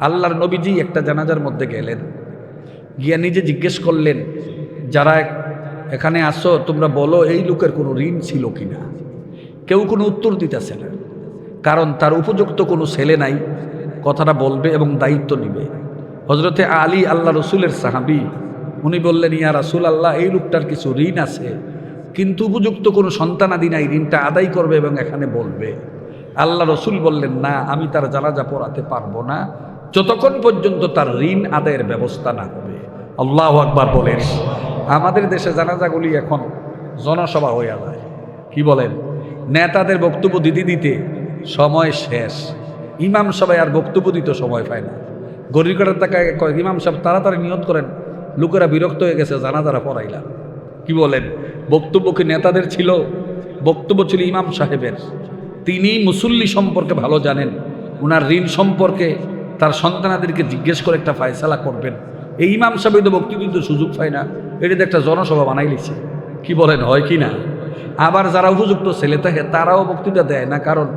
আল্লাহর নবীজি একটা জানাজার মধ্যে গেলেন, গিয়া নিজে জিজ্ঞেস করলেন, যারা এখানে আসো তোমরা বলো এই লোকের কোনো ঋণ ছিল কিনা। কেউ কোনো উত্তর দিতেছে না, কারণ তার উপযুক্ত কোনো ছেলে নাই কথাটা বলবে এবং দায়িত্ব নিবে। হজরতে আলী আল্লাহ রসুলের সাহাবী, উনি বললেন, ইয়া রাসূল আল্লাহ, এই লোকটার কিছু ঋণ আছে, কিন্তু উপযুক্ত কোনো সন্তানাদি নাই, ঋণটা আদায় করবে এবং এখানে বলবে। আল্লাহ রসুল বললেন, না, আমি তার জানাজা পড়াতে পারবো না যতক্ষণ পর্যন্ত তার ঋণ আদায়ের ব্যবস্থা না হবে। আল্লাহু আকবার বলেন। আমাদের দেশে জানাজাগুলি এখন জনসভা হয়ে যায়, কি বলেন, নেতাদের বক্তব্য দিতে দিতে সময় শেষ, ইমাম সবাই আর বক্তব্য দিতে সময় পায় না। গরিকাটার টাকা ইমাম সাহেব তাড়াতাড়ি নিয়ত করেন, লোকেরা বিরক্ত হয়ে গেছে, জানাজারা পড়াইলাম। কি বলেন, বক্তব্য কি নেতাদের ছিল? বক্তব্য ছিল ইমাম সাহেবের। তিনি মুসল্লি সম্পর্কে ভালো জানেন, ওনার ঋণ সম্পর্কে তার সন্তানাদেরকে জিজ্ঞেস করে একটা ফায়সালা করবেন। এই ইমাম সাহেব তো বক্তব্য দিতে সুযোগ পায় না, এটাতে একটা জনসভা বানাই লিছে। কি বলেন, হয় কি না? আবার যারা উপযুক্ত ছেলে থাকে তারাও বক্তৃতা দেয় না, কারণ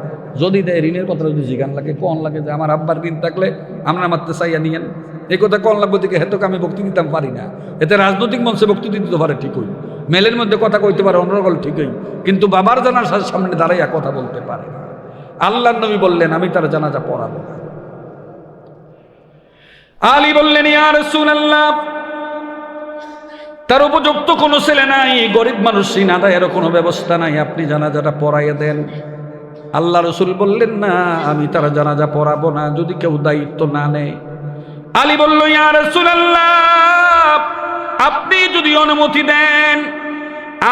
যদি দেয় ঋণের কথা যদি জিগান লাগে, কন লাগে যে আমার আব্বার ঋণ থাকলে আমরা মারতে চাইয়া নিয়েন, এই কথা কন লাগবে থেকে হেতকে আমি বক্তৃতা দিতাম পারি না। এতে রাজনৈতিক মঞ্চে বক্তৃতা দিতে পারে ঠিকই, মেলের মধ্যে কথা কইতে পারে অনর্গল ঠিকই, কিন্তু বাবার জানাজার সামনে দাঁড়াইয়া কথা বলতে পারে না। আল্লাহর নবী বললেন, আমি তার জানাজা পড়াবো না। আলী বললেন, ইয়া রাসূলুল্লাহ, তার উপযুক্ত কোনো ছেলে নাই, গরিব মানুষ, ঋণ আদায়ের কোনো ব্যবস্থা নাই, আপনি জানাজাটা পড়াইয়া দেন। আল্লাহ রসুল বললেন, না, আমি তার জানাজা পড়াবো না যদি কেউ দায়িত্ব না নেয়। আলী বলল, ইয়া রাসূলুল্লাহ, আপনি যদি অনুমতি দেন,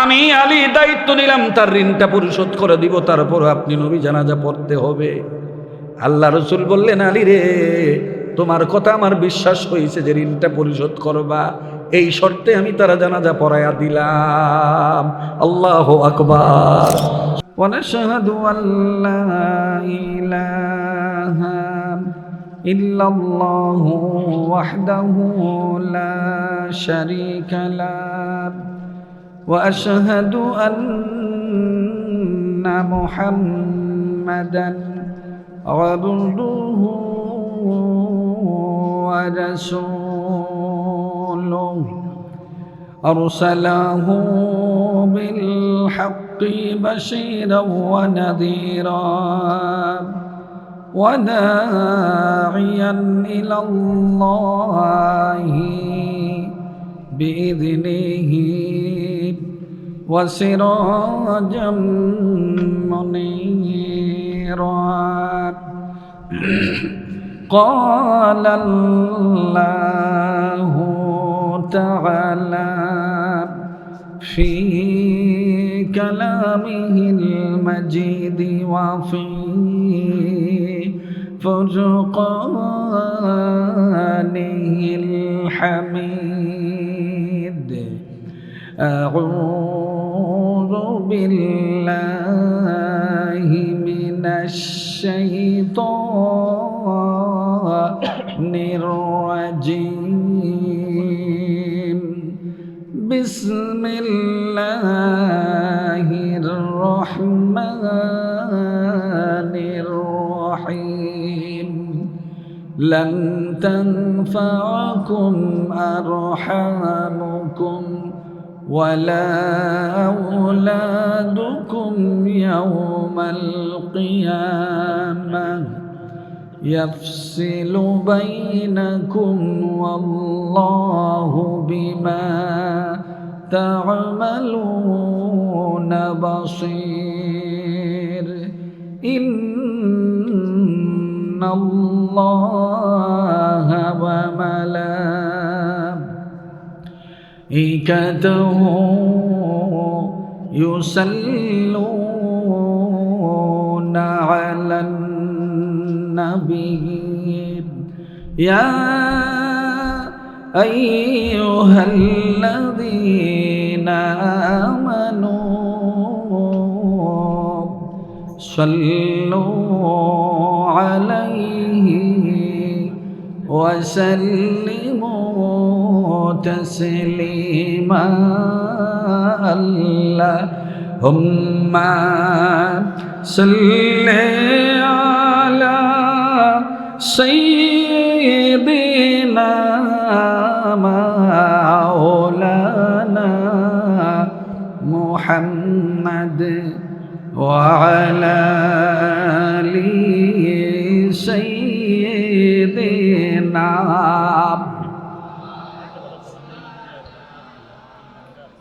আমি আলী দায়িত্ব নিলাম, তার ঋণটা পরিশোধ করে দিব, তারপর আপনি নবী জানাজা পড়তে হবে। আল্লাহ রসুল বললেন, আলী রে, তোমার কথা আমার বিশ্বাস হয়েছে যে ঋণটা পরিশোধ করবা, এই শর্তে আমি তারা জানাজা পড়াইয়া দিলাম। আল্লাহু আকবার। ونشهد أن لا إله إلا الله وحده لا شريك له وأشهد أن محمدا عبده ورسوله أرسله بالحق بشيرا ونذيرا وداعيا إلى الله بإذنه وسراجا منيرا. قال الله تعالى في كلامه المجيد وفي فرقانه الحميد: أعوذ بالله من الشيطان الرجيم. بسم الله الرحمن الرحيم. لن تنفعكم أرحامكم ولا أولادكم يوم القيامة يفصل بينكم والله بما تعملون بصير. إن الله وملائكته يصلون على النبي. يا أيها الذين آمنوا صلوا عليه وسلموا تسليما. اللهم صل على سيدنا مولانا محمد وعلى آل سيدنا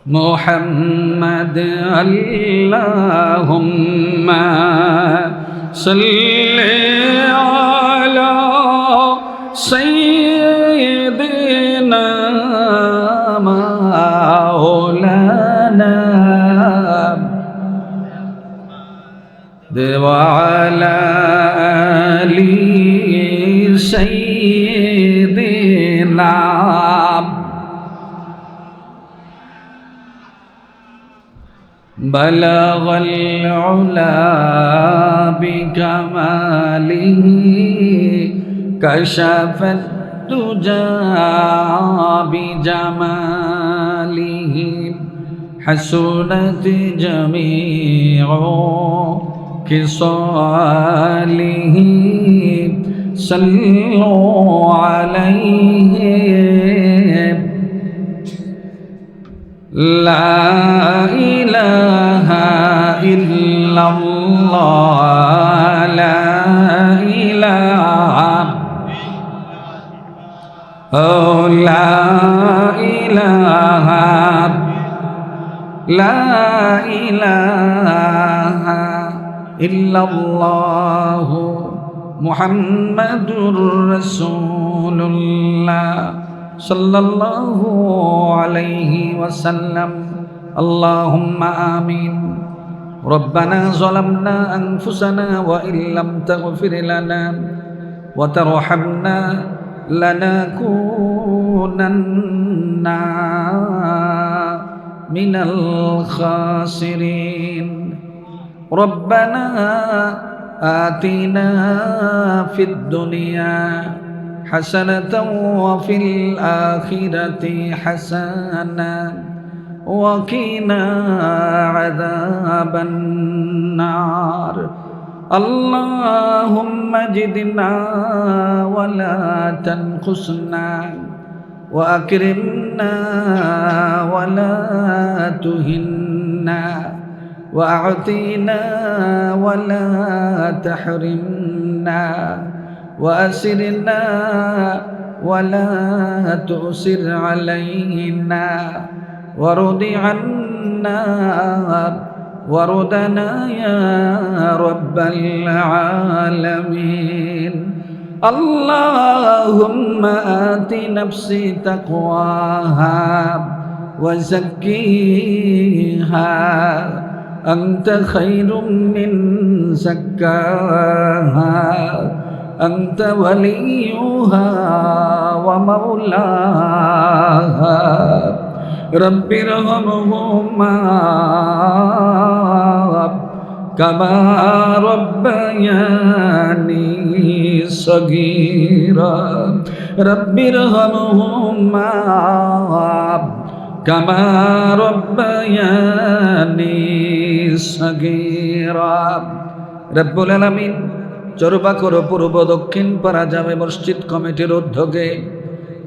محمد اللهم صل على سيدنا مولانا وعلى آل سيدنا بلغ العلا بكماله كشف الدجى بجماله حسنت جميع خصاله صلوا عليه لا إله إلا الله لا إله لا إله لا إله إلا الله محمد رسول الله صلى الله عليه وسلم اللهم آمين ربنا ظلمنا أنفسنا وإن لم تغفر لنا وترحمنا لنكونن من الخاسرين ربنا آتنا في الدنيا حسنة وفي الآخرة حسنة وقنا عذاب النار اللهم زدنا ولا تنقصنا وأكرمنا ولا تهنا وأعطنا ولا تحرمنا وأسرنا ولا تؤسر علينا وارض عنا وردنا يا رب العالمين اللهم آت نفسي تقواها وزكيها أنت خير من زكاها أنت وليها ومولاها رب ارحمهما كما ربياني صغيرا رب ارحمهما كما ربياني صغيرا رب العالمين চরবাকর পূর্ব দক্ষিণ পাড়া জামে মসজিদ কমিটির উদ্যোগে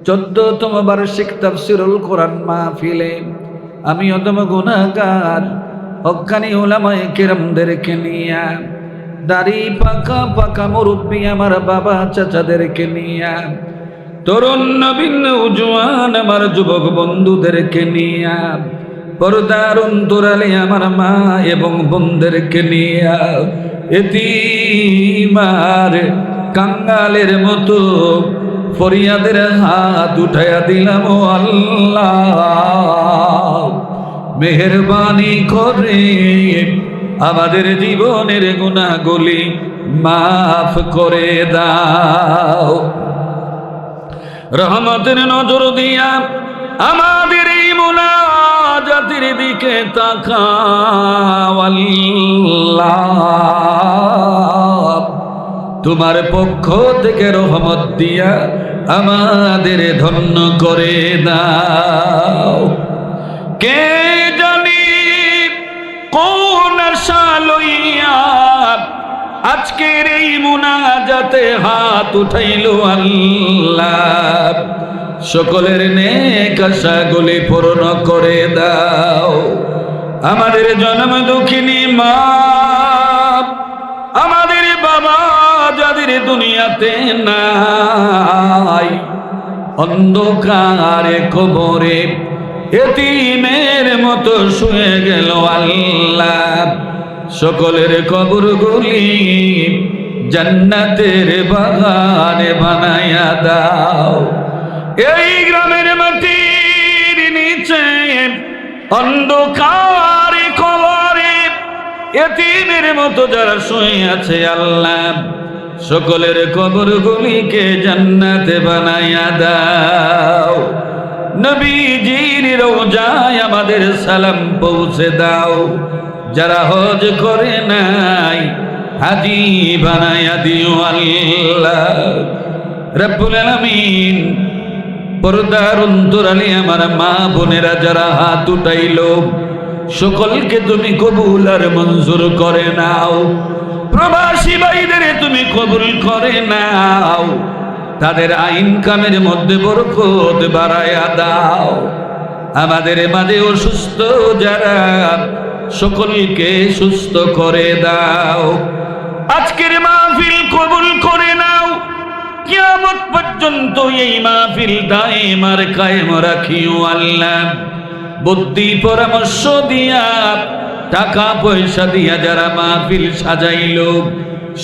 14তম বার্ষিক তাফসীরুল কোরআন মাহফিলে আমি অদম গুনাহগার হক্কানি উলামায়ে কিরামদেরকে নিয়ে দাড়ি পাকা পাকা মুরব্বী আমার বাবা চাচাদেরকে নিয়ে তরুণ নবীন উজওয়ান আমার যুবক বন্ধুদেরকে নিয়ে পর্দার অন্তরালে আমার মা এবং বোনদেরকে নিয়ে এতিমার কাঙ্গালের মতো ফরিয়াদের হাত উঠাইয়া দিলাম ও আল্লাহ মেহেরবানি করে আমাদের জীবনের গুনাহগুলি মাফ করে দাও রহমতের নজর দিয়া আমাদের এই মুনাজাতের দিকে তাকাও আল্লাহ তোমার পক্ষ থেকে রহমত দিয়া আমাদের ধন্য করে দাও কে জানি কোন আশা লইয়া আজকের এই মুনাজাতে হাত উঠাইল আল্লাহ সকলের নেক আশাগুলি পূর্ণ করে দাও। আমাদের জন্ম দুঃখিনী মা, আমাদের বাবা যাদের দুনিয়াতে নাই, অন্ধকারে কবরে এতিমের মতো শুয়ে গেল আল্লাহ, সকলের কবরগুলি জান্নাতের বাগানে বানায়া দাও। এই গ্রামের মাটির নিচে অন্ধকারে কবরে এতিমের মতো যারা শুয়ে আছে আল্লাহ, সকলের কবরগুলিকে জান্নাতে বানায়া দাও। নবীজির রওজায় আমাদের সালাম পৌঁছে দাও। যারা হজ করে নাই হাজি বানায়া দিও আল্লাহ রব্বুল আলামিন। পর্দার অন্তরালে আমার মা বোনেরা যারা হাত উঠাইলো, সকলকে তুমি কবুল আর মঞ্জুর করে নাও। প্রবাসী ভাইদের তুমি কবুল করে নাও, তাদের ইনকামের মধ্যে বরকত বাড়ায়া দাও। আমাদের মাঝে অসুস্থ যারা, সকলকে সুস্থ করে দাও। আজকের মাহফিল কবুল করে নাও, কিয়ামত পর্যন্ত এই মাহফিল দায়েম আর কায়েম রাখিও আল্লাহ। বুদ্ধি পরামর্শ দিয়া, টাকা পয়সা দিয়া যারা মাহফিল সাজাইলো,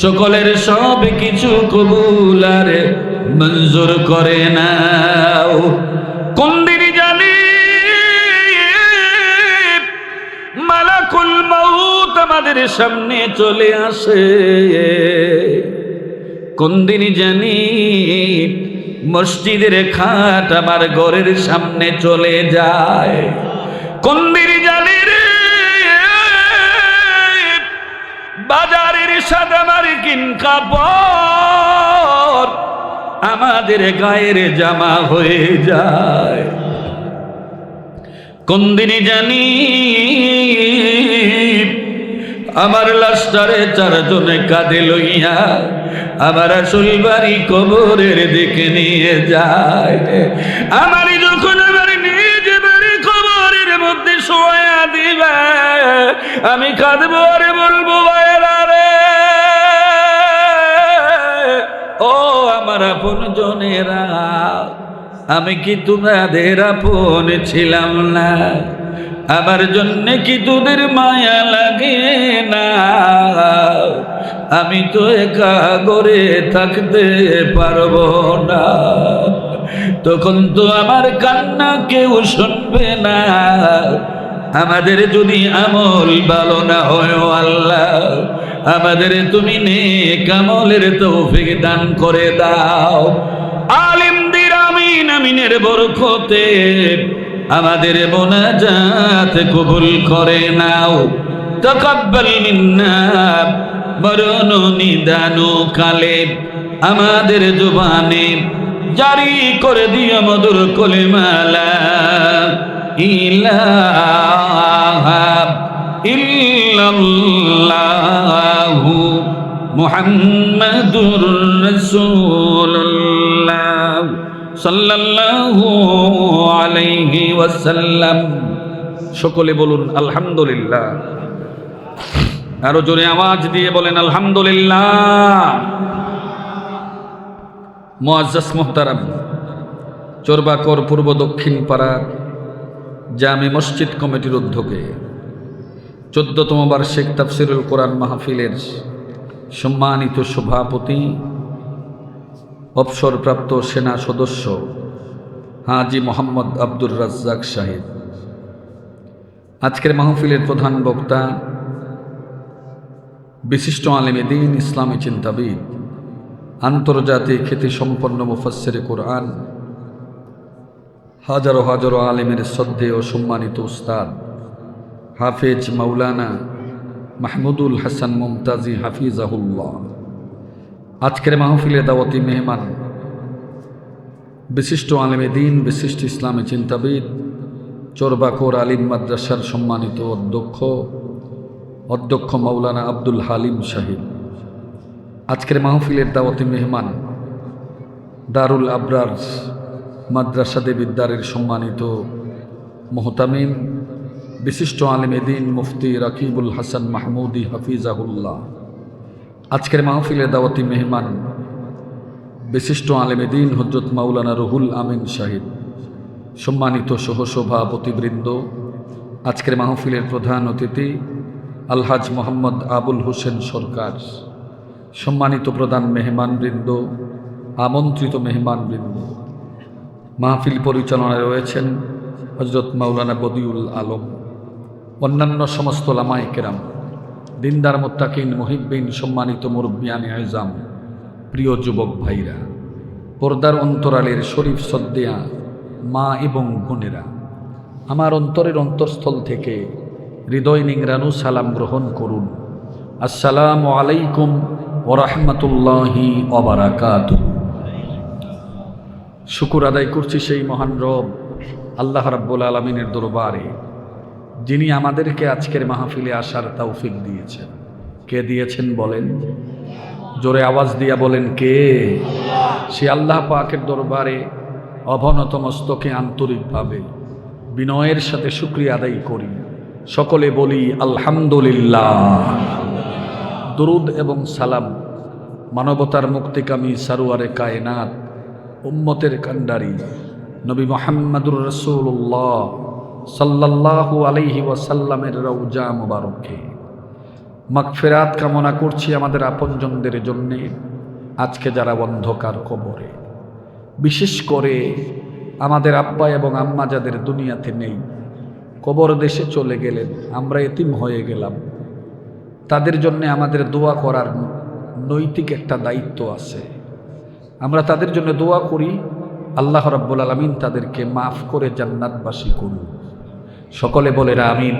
সকলের সব কিছু কবুল আর মঞ্জুর করে নাও। কোন দিন জানি মালাকুল মউত আমাদের সামনে চলে আসে, কোন দিন জানি মসজিদের খাট আমার ঘরের সামনে চলে যায়, কোন দিন জানি রে বাজারের সাদা মার্কিন কাপড় আমাদের গায়ের জামা হয়ে যায়, কোন দিন জানি আমার লাশটারে চারজনে কাঁধে লইয়া আমার আসল বাড়ি কবরের দিকে নিয়ে যায়। আমার যখন আমার নিজ বাড়ি কবরের মধ্যে শোয়া দিবে, আমি কাঁদবো আর বলবো ভাইরা রে, ও আমার আপন জনেরা, আমি কি তোমাদের আপন ছিলাম না? আমার জন্য কি তোদের মায়া লাগে না? আমি তো একা ঘরে থাকতে পারবো না, তখন তো আমার কান্না কেউ শুনবে না। আমাদের যদি আমল ভালো না হয় আল্লাহ, আমাদের তুমি নেক আমলের তৌফিক দান করে দাও। আলিমদের আমিন আমিনের বরকতে আমাদের মোনাজাত কবুল করে নাও। তাকাব্বাল মিন্না মরণ নিদান কালে আমাদের জবানে জারি করে দিও মধুর কলিমা লা ইলাহা ইল্লাল্লাহু মুহাম্মাদুর রাসূলুল্লাহ সাল্লাল্লাহু আলাইহি ওয়াসাল্লাম। সকলে বলুন আলহামদুলিল্লাহ। আরো জোরে আওয়াজ দিয়ে বলেন আলহামদুলিল্লাহ। মুআজ্জাজ মুহতারাম, চোরবাকর পূর্ব দক্ষিণ পাড়ার জামে মসজিদ কমিটির উদ্যোগে 14তম বার্ষিক তাফসিরুল কোরআন মাহফিলের সম্মানিত সভাপতি, অবসরপ্রাপ্ত সেনা সদস্য হাজি মোহাম্মদ আব্দুর রাজ্জাক সাহেব, আজকের মাহফিলের প্রধান বক্তা বিশিষ্ট আলেমে দ্বীন, ইসলামী চিন্তাবিদ, আন্তর্জাতিক খ্যাতিসম্পন্ন মুফাসসিরে কোরআন, হাজারো হাজারো আলেমের শ্রদ্ধেয় ও সম্মানিত উস্তাদ হাফেজ মাওলানা মাহমুদুল হাসান মুমতাজি হাফিজাহুল্লাহ, আজকের মাহফিলে দাওয়াতি মেহমান বিশিষ্ট আলেমে দ্বীন, বিশিষ্ট ইসলামী চিন্তাবিদ, চোরবাকর আলিম মাদ্রাসার সম্মানিত অধ্যক্ষ মাওলানা আব্দুল হালিম সাহেব, আজকের মাহফিলের দাওয়াতি মেহমান দারুল আবরার মাদ্রাসাদে বিদ্যারের সম্মানিত মোহতামিম, বিশিষ্ট আলেমে দ্বীন মুফতি রাকিবুল হাসান মাহমুদি হাফিজাহুল্লাহ, আজকের মাহফিলে দাওয়াতি মেহমান বিশিষ্ট আলেমে দ্বীন হযরত মাওলানা রুহুল আমিন সাহেব, সম্মানিত সহসভাপতিবৃন্দ, আজকের মাহফিলের প্রধান অতিথি আলহাজ মোহাম্মদ আবুল হোসেন সরকার, সম্মানিত প্রধান মেহমানবৃন্দ, আমন্ত্রিত মেহমানবৃন্দ, মাহফিল পরিচালনায় রয়েছেন হযরত মাওলানা বদিউল আলম, অন্যান্য সমস্ত ওলামায়ে কেরাম, দিনদার মুত্তাকিন মুহিব্বিন, সম্মানিত মুরব্বিয়ানে আযম, প্রিয় যুবক ভাইরা, পর্দার অন্তরালের শরীফ শ্রদ্ধেয়া মা এবং বোনেরা, আমার অন্তরের অন্তঃস্থল থেকে হৃদয় নিংড়ানো সালাম গ্রহণ করুন। আসসালামু আলাইকুম ওয়া রাহমাতুল্লাহি ওয়া বারাকাতুহু। শুকর আদায় করছি সেই মহান রব আল্লাহ রাব্বুল আলামিনের দরবারে, যিনি আমাদেরকে আজকের মাহফিলে আসার তৌফিক দিয়েছেন। কে দিয়েছেন বলেন? জোরে আওয়াজ দিয়া বলেন কে? সে আল্লাহ পাকের দরবারে অবনত মস্তকে আন্তরিকভাবে বিনয়ের সাথে শুকরিয়া আদায় করি। সকলে বলি আলহামদুলিল্লাহ। দরুদ এবং সালাম মানবতার মুক্তিকামী সারোয়ারে কায়নাত, উম্মতের কান্ডারি নবী মুহাম্মদুর রাসূলুল্লাহ সাল্লাল্লাহু আলাইহি ওয়াসাল্লামের রওজা মুবারকে মাগফিরাত কামনা করছি আমাদের আপনজনদের জন্যে, আজকে যারা অন্ধকার কবরে, বিশেষ করে আমাদের আব্বা এবং আম্মা যাদের দুনিয়াতে নেই, কবর দেশে চলে গেলেন, আমরা এতিম হয়ে গেলাম, তাদের জন্য আমাদের দোয়া করার নৈতিক একটা দায়িত্ব আছে। আমরা তাদের জন্য দোয়া করি, আল্লাহ রাব্বুল আলামিন তাদেরকে মাফ করে জান্নাতবাসী করুন। সকলে বলে আমিন।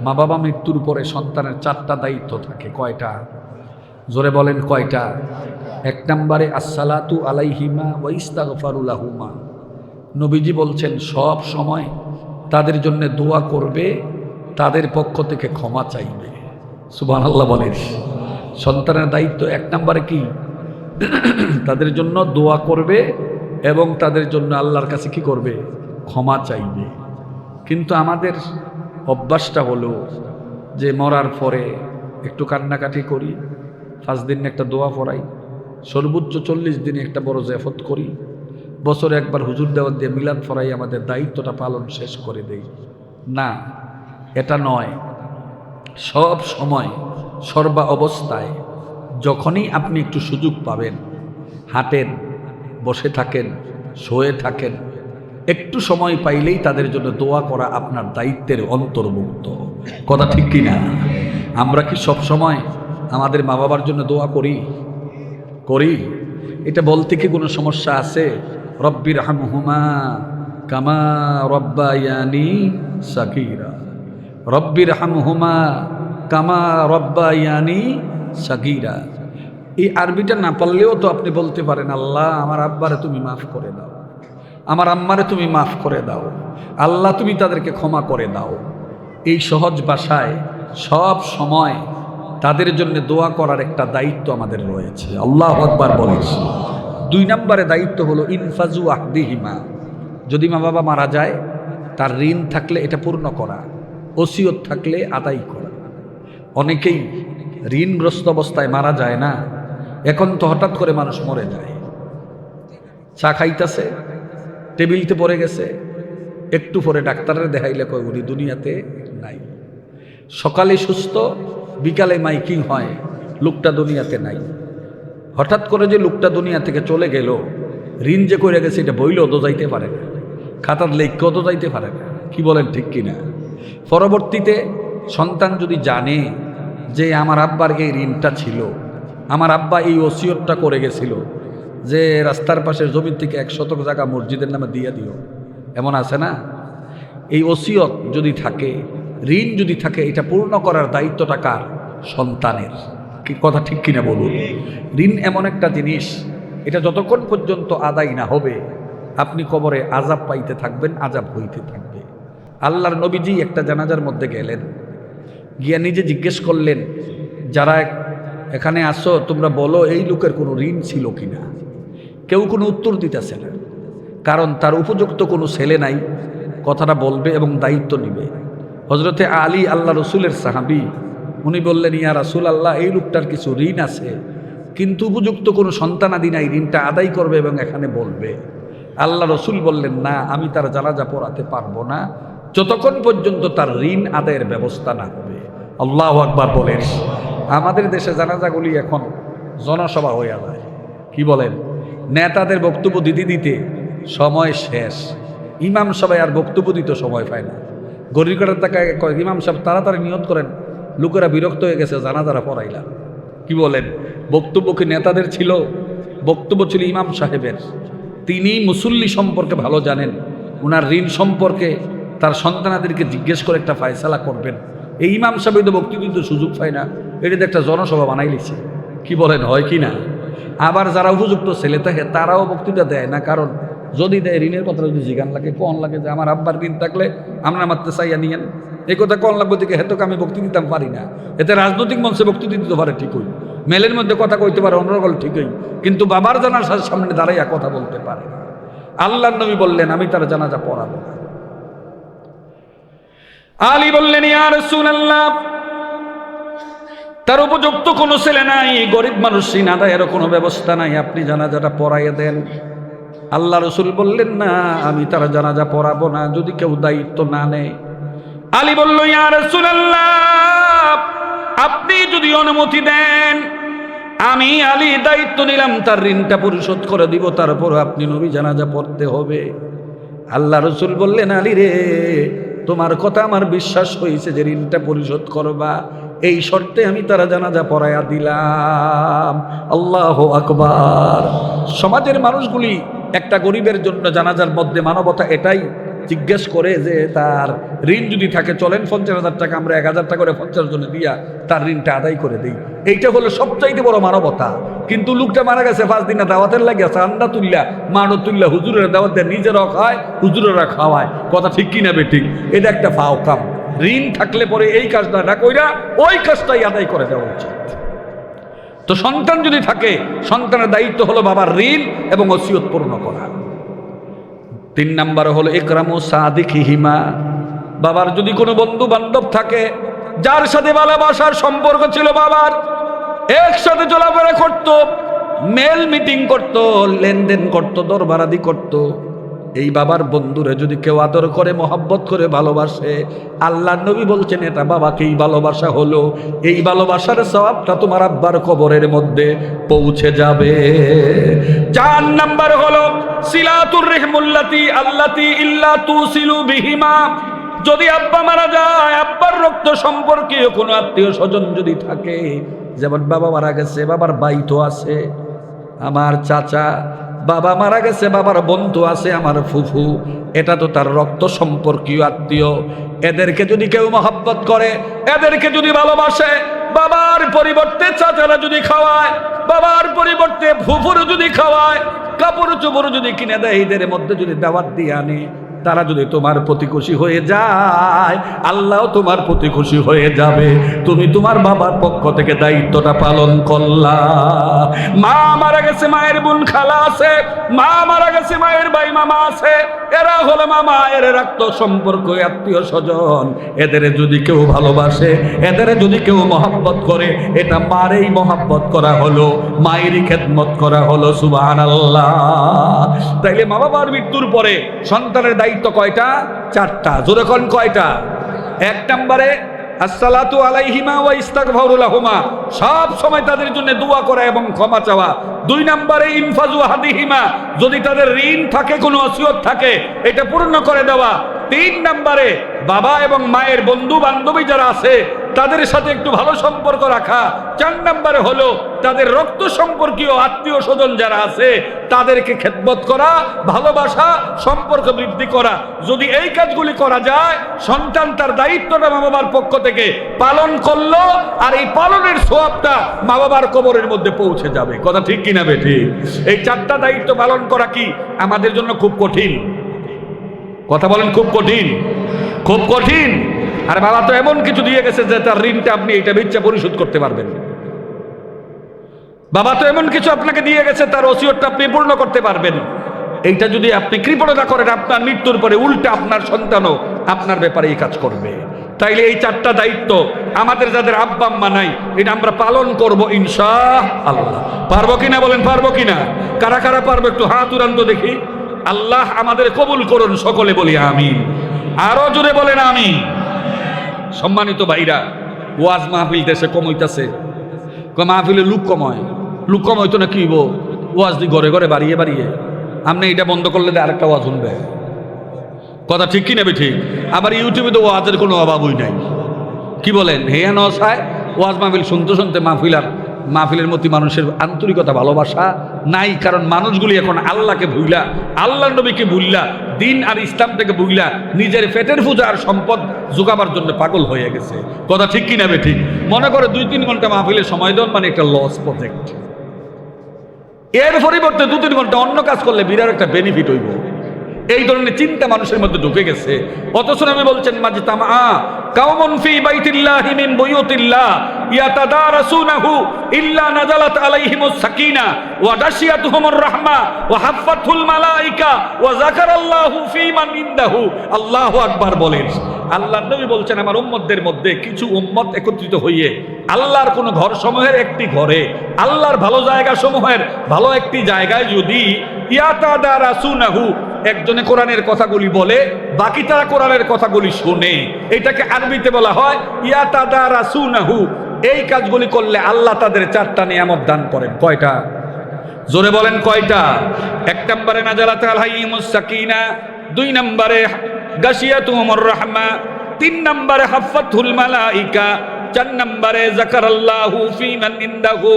মা বাবা মৃত্যুর পরে সন্তানের 4টা দায়িত্ব থাকে। কয়টা? জোরে বলেন কয়টা? 1 নম্বরে আসসালাতু আলাইহিমা ওয়া ইস্তাগফারু লাহুমা। নবীজি বলছেন সব সময় তাদের জন্য দোয়া করবে, তাদের পক্ষ থেকে ক্ষমা চাইবে। সুবহানাল্লাহ বলেন। সন্তানের দায়িত্ব 1 নম্বরে কি? তাদের জন্য দোয়া করবে এবং তাদের জন্য আল্লাহর কাছে কি করবে? ক্ষমা চাইবে। কিন্তু আমাদের অভ্যাসটা হলো যে মরার পরে একটু কান্নাকাটি করি, 5 দিন একটা দোয়া পড়াই, সর্বোচ্চ 40 দিনে একটা বড় জিয়াফত করি, বছরে একবার হুজুর দেওয়াত দিয়ে মিলাদ পড়াই, আমাদের দায়িত্বটা পালন শেষ করে দেই। না, এটা নয়। সব সময় সর্বা অবস্থায় যখনই আপনি একটু সুযোগ পাবেন, হাঁটেন, বসে থাকেন, শুয়ে থাকেন, একটু সময় পাইলেই তাদের জন্য দোয়া করা আপনার দায়িত্বের অন্তর্ভুক্ত। কথা ঠিক কি না? আমরা কি সব সময় আমাদের মা বাবার জন্য দোয়া করি? এটা বলতে কি কোনো সমস্যা আছে? রব্বির হামহুমা কামা রব্বায়ানি সাগীরা, রব্বির হামহুমা কামা রব্বায়ানি সাগীরা। এই আরবিটা না পারলেও তো আপনি বলতে পারেন, আল্লাহ আমার আব্বারে তুমি মাফ করে দাও, আমার আম্মারে তুমি মাফ করে দাও, আল্লাহ তুমি তাদেরকে ক্ষমা করে দাও। এই সহজ ভাষায় সব সময় তাদের জন্য দোয়া করার একটা দায়িত্ব আমাদের রয়েছে। আল্লাহু আকবার বলেন। 2 নম্বরে দায়িত্ব হলো ইনফাজু আহদিহিমা। যদি মা বাবা মারা যায়, তার ঋণ থাকলে এটা পূর্ণ করা, ওসিয়ত থাকলে আদায় করা। অনেকেই ঋণগ্রস্ত অবস্থায় মারা যায় না, এখন তো হঠাৎ করে মানুষ মরে যায়। চা খাইতেছে, টেবিলতে পড়ে গেছে, একটু পরে ডাক্তারের দেখাইলে কয় উনি দুনিয়াতে নাই। সকালে সুস্থ, বিকালে মাইকিং হয় লোকটা দুনিয়াতে নাই। হঠাৎ করে যে লোকটা দুনিয়া থেকে চলে গেল, ঋণ যে করে গেছে এটা বইলেও তো যাইতে পারে না, খাতার লেখকেও তো যাইতে পারে না। কি বলেন ঠিক কিনা? পরবর্তীতে সন্তান যদি জানে যে আমার আব্বার এই ঋণটা ছিল, আমার আব্বা এই ওসিয়তটা করে গেছিল যে রাস্তার পাশের জমির থেকে 1 শতক জায়গা মসজিদের নামে দিয়ে দিও, এমন আছে না? এই ওসিয়ত যদি থাকে, ঋণ যদি থাকে, এটা পূর্ণ করার দায়িত্বটা কার? সন্তানের। কি কথা ঠিক কিনা বলুন? ঋণ এমন একটা জিনিস, এটা যতক্ষণ পর্যন্ত আদায় না হবে আপনি কবরে আযাব পাইতে থাকবেন, আযাব হইতে থাকবে। আল্লাহর নবীজি একটা জানাজার মধ্যে গেলেন, গিয়া নিজে জিজ্ঞেস করলেন, যারা এখানে আসো তোমরা বলো এই লোকের কোনো ঋণ ছিল কিনা। কেউ কোনো উত্তর দিতেছে না। কারণ তার উপযুক্ত কোনো ছেলে নাই, কথাটা বলবে এবং দায়িত্ব নিবে। হজরতে আলী আল্লাহ রসুলের সাহাবী, উনি বললেন, ইয়া রাসূল আল্লাহ, এই লোকটার কিছু ঋণ আছে, কিন্তু উপযুক্ত কোনো সন্তানাদি নাই, ঋণটা আদায় করবে এবং এখানে বলবে। আল্লাহ রসুল বললেন, না, আমি তার জানাজা পড়াতে পারবো না যতক্ষণ পর্যন্ত তার ঋণ আদায়ের ব্যবস্থা না হবে। আল্লাহু আকবার বলেন। আমাদের দেশে জানাজাগুলি এখন জনসভা হয়ে যায়, কি বলেন? নেতাদের বক্তব্য দিতে দিতে সময় শেষ, ইমাম সবাই আর বক্তব্য দিতে সময় পায় না। গরিব করার টাকায় ইমাম সাহেব তাড়াতাড়ি নিয়ত করেন, লোকেরা বিরক্ত হয়ে গেছে, জানাজারা পড়াইলাম। কি বলেন? বক্তব্য কি নেতাদের ছিল? বক্তব্য ছিল ইমাম সাহেবের। তিনি মুসল্লি সম্পর্কে ভালো জানেন, ওনার ঋণ সম্পর্কে তার সন্তানাদেরকে জিজ্ঞেস করে একটা ফায়সালা করবেন। এই ইমাম সাহেব তো বক্তব্য দিতে সুযোগ পায় না, এটাতে একটা জনসভা বানাই লিছে। কি বলেন, হয় কি না? আবার যারা উপযুক্ত ছেলে থাকে তারাও বক্তৃতা দেয় না, কারণ যদি দেয় ঋণের কথা যদি জিগান লাগে, কন লাগে যে আমার আব্বার ঋণ থাকলে আমরা মারতে চাইয়া নিয়েন, এই কথা কন লাগবে থেকে হেতু আমি বক্তৃতা দিতাম পারি না। এতে রাজনৈতিক মঞ্চে বক্তৃতা দিতে পারে ঠিকই, মেলের মধ্যে কথা কইতে পারে অনর্গল ঠিকই, কিন্তু বাবার জানাজার সামনে দাঁড়াইয়া কথা বলতে পারে না। আল্লাহর নবী বললেন, আমি তার জানাজা পড়াবো না। আলী বললেন, ইয়া রাসূলুল্লাহ, তার উপযুক্ত কোনো ছেলে নাই, গরিব মানুষ, ঋণ আদায়ের কোনো ব্যবস্থা নাই, আপনি জানাজাটা পড়াইয়া দেন। আল্লাহ রসুল বললেন, না, আমি তার জানাজা পড়াবো না যদি কেউ দায়িত্ব না নেয়। আলী বলল, ইয়া রাসূলুল্লাহ, আপনি যদি অনুমতি দেন, আমি আলী দায়িত্ব নিলাম, তার ঋণটা পরিশোধ করে দিব, তারপর আপনি নবী জানাজা পড়তে হবে। আল্লাহ রসুল বললেন, আলী রে, তোমার কথা আমার বিশ্বাস হয়েছে যে ঋণটা পরিশোধ করবা, এই শর্তে আমি তারা জানাজা পড়াইয়া দিলাম। আল্লাহু আকবার। সমাজের মানুষগুলি একটা গরিবের জন্য জানাজার মধ্যে মানবতা এটাই জিজ্ঞেস করে যে তার ঋণ যদি থাকে, চলেন 50,000 টাকা আমরা 1,000 টাকা করে 50 জনে দিয়া তার ঋণটা আদায় করে দিই। এইটা হলো সবচাইতে বড় মানবতা। কিন্তু লোকটা মারা গেছে 5 দিনে দাওয়াতের লাগিয়া চান্দা তুললা, মানো তুললা, হুজুরের দাওয়াত দেয়, নিজেরাও খায়, হুজুরেরা খাওয়ায়। কথা ঠিক কিনা বেঠিক? এটা একটা ফাও কাম। ঋণ থাকলে পরে এই কাজটা না কইরা ওই কাজটাই আদায় করে দেওয়া উচিত। তো সন্তান যদি থাকে, সন্তানের দায়িত্ব হলো বাবার ঋণ এবং ওসিয়ত পূর্ণ করা। 3 নাম্বার হলো ইকরামু সাদিকিহিমা। বাবার যদি কোনো বন্ধু বান্ধব থাকে, যার সাথে ভালোবাসার সম্পর্ক ছিল, বাবার একসাথে চলাফেরা করত, মেল মিটিং করত, লেনদেন করত, দরবারাদি করত, এই বাবার বন্ধুরে যদি কেউ আদর করে, মহব্বত করে, ভালোবাসে, আল্লাহ নবী বলছেন এটা বাবাকেই ভালোবাসা হলো। এই ভালোবাসার সওয়াবটা তোমার আব্বার কবরের মধ্যে পৌঁছে যাবে। 4 নাম্বার হলো সিলাতুর রহমুল্লাতি আল্লাতি ইল্লা তুসিলু বিহিমা। যদি আব্বা মারা যায়, আব্বার রক্ত সম্পর্কীয় কোনো আত্মীয় স্বজন যদি থাকে, যেমন বাবা মারা গেছে, বাবার ভাই তো আছে, আমার চাচা, বাবা মারা গেছে, বাবার বন্ধু আছে, আমার ফুফু, এটা তো তার রক্ত সম্পর্কীয় আত্মীয়। এদেরকে যদি কেউ মহব্বত করে, এদেরকে যদি ভালোবাসে, বাবার পরিবর্তে চাচারা যদি খাওয়ায়, বাবার পরিবর্তে ফুফুর যদি খাওয়ায়, কাপড় চোপড় যদি কিনে দেয়, এদের মধ্যে যদি দাওয়াত দিয়ে আনে, তারা যদি তোমার প্রতি খুশি হয়ে যায়, আল্লাহ তোমার প্রতি খুশি হয়ে যাবে। তুমি তোমার বাবার পক্ষ থেকে দায়িত্বটা পালন করলা। মা মারা গেছে, মায়ের বোন খালা আছে, মা মারা গেছে, মায়ের ভাই মামা আছে, এরা হলো মামা, এর রক্ত সম্পর্ক, আত্মীয় স্বজন। এদের যদি কেউ ভালোবাসে, এদের যদি কেউ মহব্বত করে, এটা মারেই মহব্বত করা হলো, মায়েরই খেদমত করা হলো। সুবহানাল্লাহ। তাইলে মা বাবার মৃত্যুর পরে সন্তানের দায়িত্ব কয়টা? 4টা। জোরে কোন কয়টা? 1 নম্বরে আসসালাতু আলাইহিমা ওয়া ইস্তাগফারু লাহুমা, সব সময় তাদের জন্য দোয়া করা এবং ক্ষমা চাওয়া। 2 নম্বরে ইনফাজু হাদিহিমা, যদি তাদের ঋণ থাকে, কোনো ওসিয়ত থাকে, এটা পূর্ণ করে দেওয়া। 3 নম্বরে বাবা এবং মায়ের বন্ধু বান্ধবী যারা আছে, তাদের সাথে একটু ভালো সম্পর্ক রাখা। 4 নম্বরে হলো তাদের রক্ত সম্পর্কীয় আত্মীয় স্বজন যারা আছে, তাদেরকে খেদমত করা, ভালোবাসা, সম্পর্ক বৃদ্ধি করা। যদি এই কাজগুলি করা যায়, সন্তান তার দায়িত্বটা মা বাবার পক্ষ থেকে পালন করলো, আর এই পালনের সওয়াবটা মা বাবার কবরের মধ্যে পৌঁছে যাবে। কথা ঠিক কিনা বেঠিক? এই 4টা দায়িত্ব পালন করা কি আমাদের জন্য খুব কঠিন? কথা বলেন, খুব কঠিন, খুব কঠিন। আর বাবা তো এমন কিছু দিয়ে গেছে যে তার ঋণটা আপনি এটা বেচা পরিশোধ করতে পারবেন। বাবা তো এমন কিছু আপনাকে দিয়ে গেছে, তার ওসিয়তটা আপনি পূর্ণ করতে পারবেন। এইটা যদি আপনি কৃপণতা করেন, আপনার মৃত্যুর পরে উল্টে আপনার সন্তানও আপনার ব্যাপারে এই কাজ করবে। তাইলে এই চারটা দায়িত্ব আমাদের যাদের আব্বা আম্মা নাই, এটা আমরা পালন করব ইনশাআল্লাহ। পারবো কিনা বলেন, পারবো কিনা? কারা কারা পারবো একটু হাত উড়ান তো দেখি। আল্লাহ আমাদের কবুল করুন, সকলে বলি আমিন। আরো জোরে বলেন আমিন। সম্মানিত ভাইরা, ওয়াজ মাহফিল দেশে কমইতাছে। মাহফিলে লুক কময়, লুক কম হইতো না কি ওয়াজ দি ঘরে ঘরে বাড়িয়ে বাড়িয়ে। আপনি এটা বন্ধ করলে আরেকটা ওয়াজ শুনবে, কথা ঠিক কি নেবে ঠিক। আবার ইউটিউবে তো ওয়াজের কোনো অভাবই নাই। কি বলেন? হেয়া নসায় ওয়াজ মাহফিল শুনতে শুনতে মাহফিলের মধ্যে মানুষের আন্তরিকতা ভালোবাসা নাই। কারণ মানুষগুলি এখন আল্লাহকে ভুইলা, আল্লাহ নবীকে ভুইলা, দিন আর ইসলাম থেকে ভুইলা নিজের পেটের পূজা আর সম্পদ জোগাবার জন্য পাগল হয়ে গেছে। কথা ঠিক কি নেবে ঠিক। মনে করে 2-3 ঘন্টা মাহফিলের সময় দেন মানে একটা লস প্রজেক্ট। এর পরিবর্তে 2-3 ঘন্টা অন্য কাজ করলে বিরাট একটা বেনিফিট হইব। এই ধরনের চিন্তা মানুষের মধ্যে ঢুকে গেছে। অথচ আমি বলছেন মাজতামা কাওমুন ফি বাইতিল্লাহি মিন বুয়ুতিল্লাহ ইয়াতাদারাসুনাহু ইল্লা নাযালাত আলাইহিমুস সাকিনা ওয়া গাশিয়াতুহুমুর রাহমা ওয়া হাফফাতুল মালায়েকা ওয়া যাকারাল্লাহু ফি মান ইনদাহু। আল্লাহু আকবার বলেন। আল্লাহর নবী বলছেন, আমার উম্মতদের মধ্যে কিছু উম্মত একত্রিত হইয়ে আল্লাহর কোন ঘর সমূহের একটি ঘরে, আল্লাহর ভালো জায়গা সমূহের ভালো একটি জায়গায় যদি ইয়াতাদারাসুনাহু, একজনে কোরআনের কথাগুলি বলে, বাকি তারা কোরআনের কথাগুলি শোনে, এটাকে আরবিতে বলা হয় ইয়াতাদারাসুনাহু। এই কাজগুলি করলে আল্লাহ তাদের 4টা নিয়ামত দান করেন। কয়টা? জোরে বলেন কয়টা? 1 নম্বরে নাজালাত আলাইহিমুস সাকিনা, 2 নম্বরে গাশিয়াতুহুমুর রাহমা, 3 নম্বরে হাফফাতুল মালায়েকা, 4 নম্বরে যাকারাল্লাহু ফি মান ইনদাহু।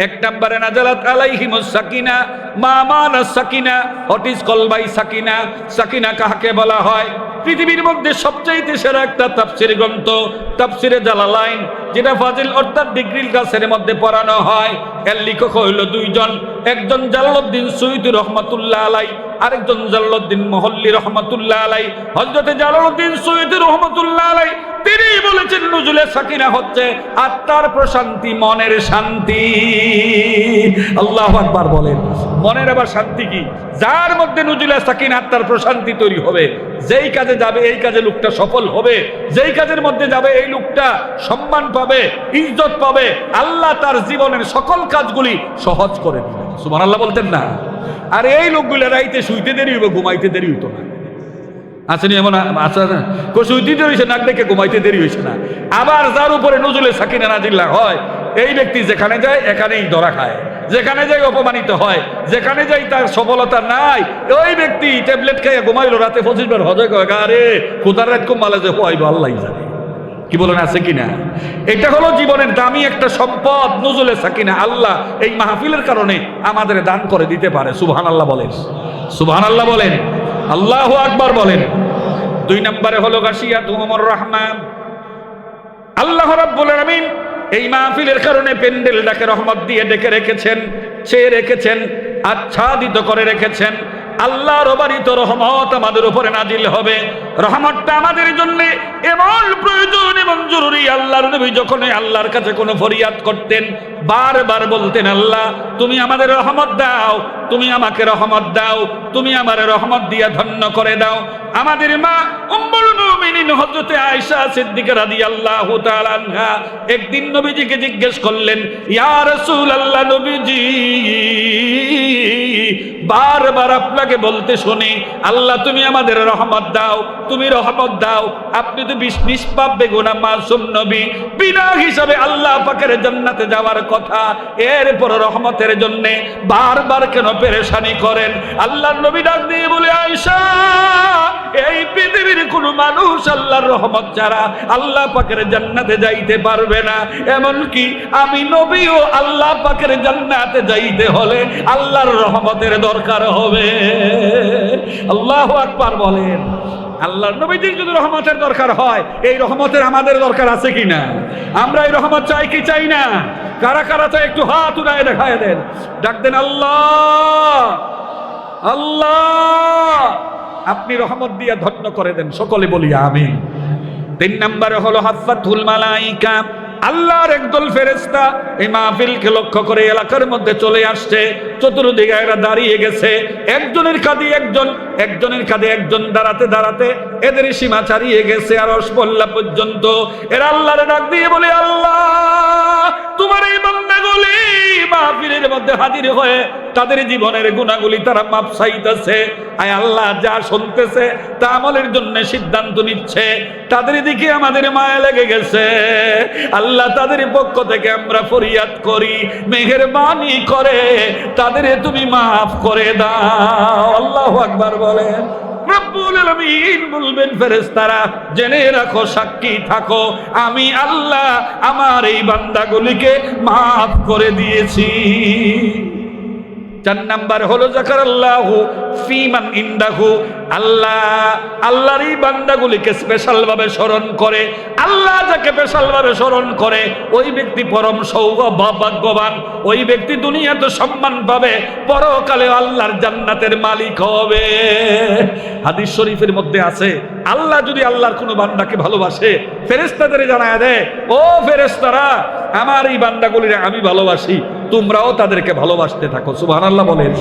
1 নম্বরে নাজালাত আলাইহিমুস সাকিনা। মা মানাস সাকিনা, হোয়াট ইজ কল বাই সাকিনা? সাকিনা কাকে বলা হয়? পৃথিবীর মধ্যে সবচাইতে সেরা একটা তাফসীর গ্রন্থ তাফসীরে জালালাইন, যেটা ফাজিল অর্থাৎ ডিগ্রির ক্লাসের মধ্যে পড়ানো হয়। এর লেখক হইল 2 জন, একজন জালালউদ্দিন সুয়ুতী রহমাতুল্লাহ আলাই, আরেকজন জালালউদ্দিন মুহল্লি রহমাতুল্লাহ আলাই। হযরত জালালউদ্দিন সুয়ুতী রহমাতুল্লাহ আলাই তিনি বলেছেন, নুজুলে সাকিনা হচ্ছে আত্মার প্রশান্তি, মনের শান্তি। আল্লাহু আকবার বলেন। মনের আবার শান্তি কি? যার মধ্যে নুজুলে সাকিনা, আত্মার প্রশান্তি তৈরি হবে, যেই কাজে যাবে এই কাজে লোকটা সফল হবে, যেই কাজের মধ্যে যাবে এই লোকটা সম্মান পাবে, ইজ্জত পাবে, আল্লাহ তার জীবনের সকল কাজগুলি সহজ করে দিবেন। সুবহানাল্লাহ বলতেন না? আর এই লোকগুলো রাইতে শুইতে দেরি হইব, ঘুমাইতে দেরি হইতো না। আসেনি এমন? আচ্ছা, শুইতে দেরি হয়েছে, নাক ডেকে ঘুমাইতে দেরি হয়েছে না। আবার যার উপরে নুজুলে সাকিনা নাজিল হয়, এই ব্যক্তি যেখানে যায় এখানেই ধরা খায়, যেখানে যাই অপমানিত হয়, যেখানে যাই তার সফলতা নাই। ওই ব্যক্তি ট্যাবলেট খাইয়া ঘুমাইলো, রাতে 25 বার হজে কয়, আরে খোদার রাত কম মালে যে হইব আল্লাহ জানে। কি বলেন, আছে কিনা? এটা হলো জীবনের দামি একটা সম্পদ, নুজুলে সাকিনা। আল্লাহ এই মাহফিলের কারণে আমাদের দান করে দিতে পারে। সুবহানাল্লাহ বলেন, সুবহানাল্লাহ বলেন, আল্লাহু আকবার বলেন। 2 নম্বরে হলো গাশিয়াতুহুমুর রাহমা। আল্লাহ রাব্বুল আলামিন এই মাহফিলের কারণে প্যান্ডেলটাকে রহমত দিয়ে ডেকে রেখেছেন, চেয়ে রেখেছেন, আচ্ছাদিত করে রেখেছেন। আল্লাহর অবারিত রহমত আমাদের উপরে নাজিল হবে। রহমতটা আমাদের জন্য এমন প্রয়োজন এবং জরুরি। আল্লাহর নবী যখন আল্লাহর কাছে কোনো ফরিয়াদ করতেন, বারবার বলতেন, আল্লাহ তুমি আমাদের রহমত দাও, তুমি আমাকে রহমত দাও, তুমি আমার রহমত দিয়া ধন্য করে দাও। আমাদের মা উম্মুল মুমিনিন হযরত আয়েশা সিদ্দিকা রাদিয়াল্লাহু তাআলা আনহা একদিন নবীজিকে জিজ্ঞেস করলেন, ইয়া রাসূলুল্লাহ, নবীজি বারবার আপনাকে বলতে শুনি, আল্লাহ তুমি আমাদের রহমত দাও, তুমি রহমত দাও। আপনি তো নিষ্পাপ বেগুনা মাসুম নবী, বিনা হিসাবে আল্লাহ পাকের জান্নাতে যাওয়ার কথা, এরপর রহমতের জন্য বারবার কেন পেরেশানি করেন? আল্লাহর নবী ডাক দিয়ে বলে, আয়েশা, এই পৃথিবীর কোন মানুষ আল্লাহর রহমত ছাড়া আল্লাহ পাকের জান্নাতে যাইতে পারবে না। এমনকি আমি নবীও আল্লাহ পাকের জান্নাতে যাইতে হলে আল্লাহর রহমতের দরকার হবে। আল্লাহু আকবার বলেন। আল্লাহর নবীজির যদি রহমতের দরকার হয়, এই রহমতের আমাদের দরকার আছে কিনা? আমরা এই রহমত চাই কি চাই না? কারা কারা চাই একটু হাত উঠায় দেখায় দেন, ডাক দেন, আল্লাহ আল্লাহ আপনি রহমত দিয়ে ধন্য করে দেন। সকলে বলি আমিন। 3 নম্বরে হলো হাফফাতুল মালায়েকা। আল্লাহর একদল ফেরেশতা এই মাহফিলকে লক্ষ্য করে এলাকার মধ্যে চলে আসছে। চতুর্দিকে এরা দাঁড়িয়ে গেছে, একজনের কাঁধে একজন, একজনের কাঁধে একজন, দাঁড়াতে দাঁড়াতে এদের সীমা ছাড়িয়ে গেছে আরশ পল্লা পর্যন্ত। এরা আল্লাহর ডাক দিয়ে বলে, আল্লাহ তোমার এই বান্দাগুলি মাহফিলের মধ্যে হাজির হয়ে তাদের জীবনের গুনাহগুলি তারা মাপ চাইতেছে। আয় আল্লাহ, যা শুনতেছে তা আমলের জন্য সিদ্ধান্ত নিচ্ছে, তাদের দিকে আমাদের মায়া লেগে গেছে। আল্লাহ তাদের পক্ষ থেকে আমরা ফরিয়াদ করি, মেহেরবানি করে তাদের তুমি মাফ করে দাও। আল্লাহু আকবার বলেন। রব্বুল আলামিন বলবেন, ফেরেশতারা জেনে রাখো, সাক্ষী থাকো, আমি আল্লাহ আমার এই বান্দাগুলিকে মাফ করে দিয়েছি। 4 নাম্বার হলো যাকারাল্লাহু ফীমান ইনদাহু, আল্লাহ আল্লাহর এই বান্দাগুলিকে স্পেশাল ভাবে স্মরণ করে। আল্লাহ যাকে স্পেশাল ভাবে স্মরণ করে ওই ব্যক্তি পরম সৌভাগ্যবান, ওই ব্যক্তি দুনিয়াতে সম্মান পাবে, পরকালে আল্লাহর জান্নাতের মালিক হবে। হাদিস শরীফের মধ্যে আছে, আল্লাহ যদি আল্লাহর কোনো বান্দাকে ভালোবাসে ফেরেশতাদের জানায় দেয়, ও ফেরেশতারা আমার এই বান্দাগুলিরে আমি ভালোবাসি, তোমরাও তাদেরকে ভালোবাসতে থাকো। সুবহানাল্লাহ বলেন।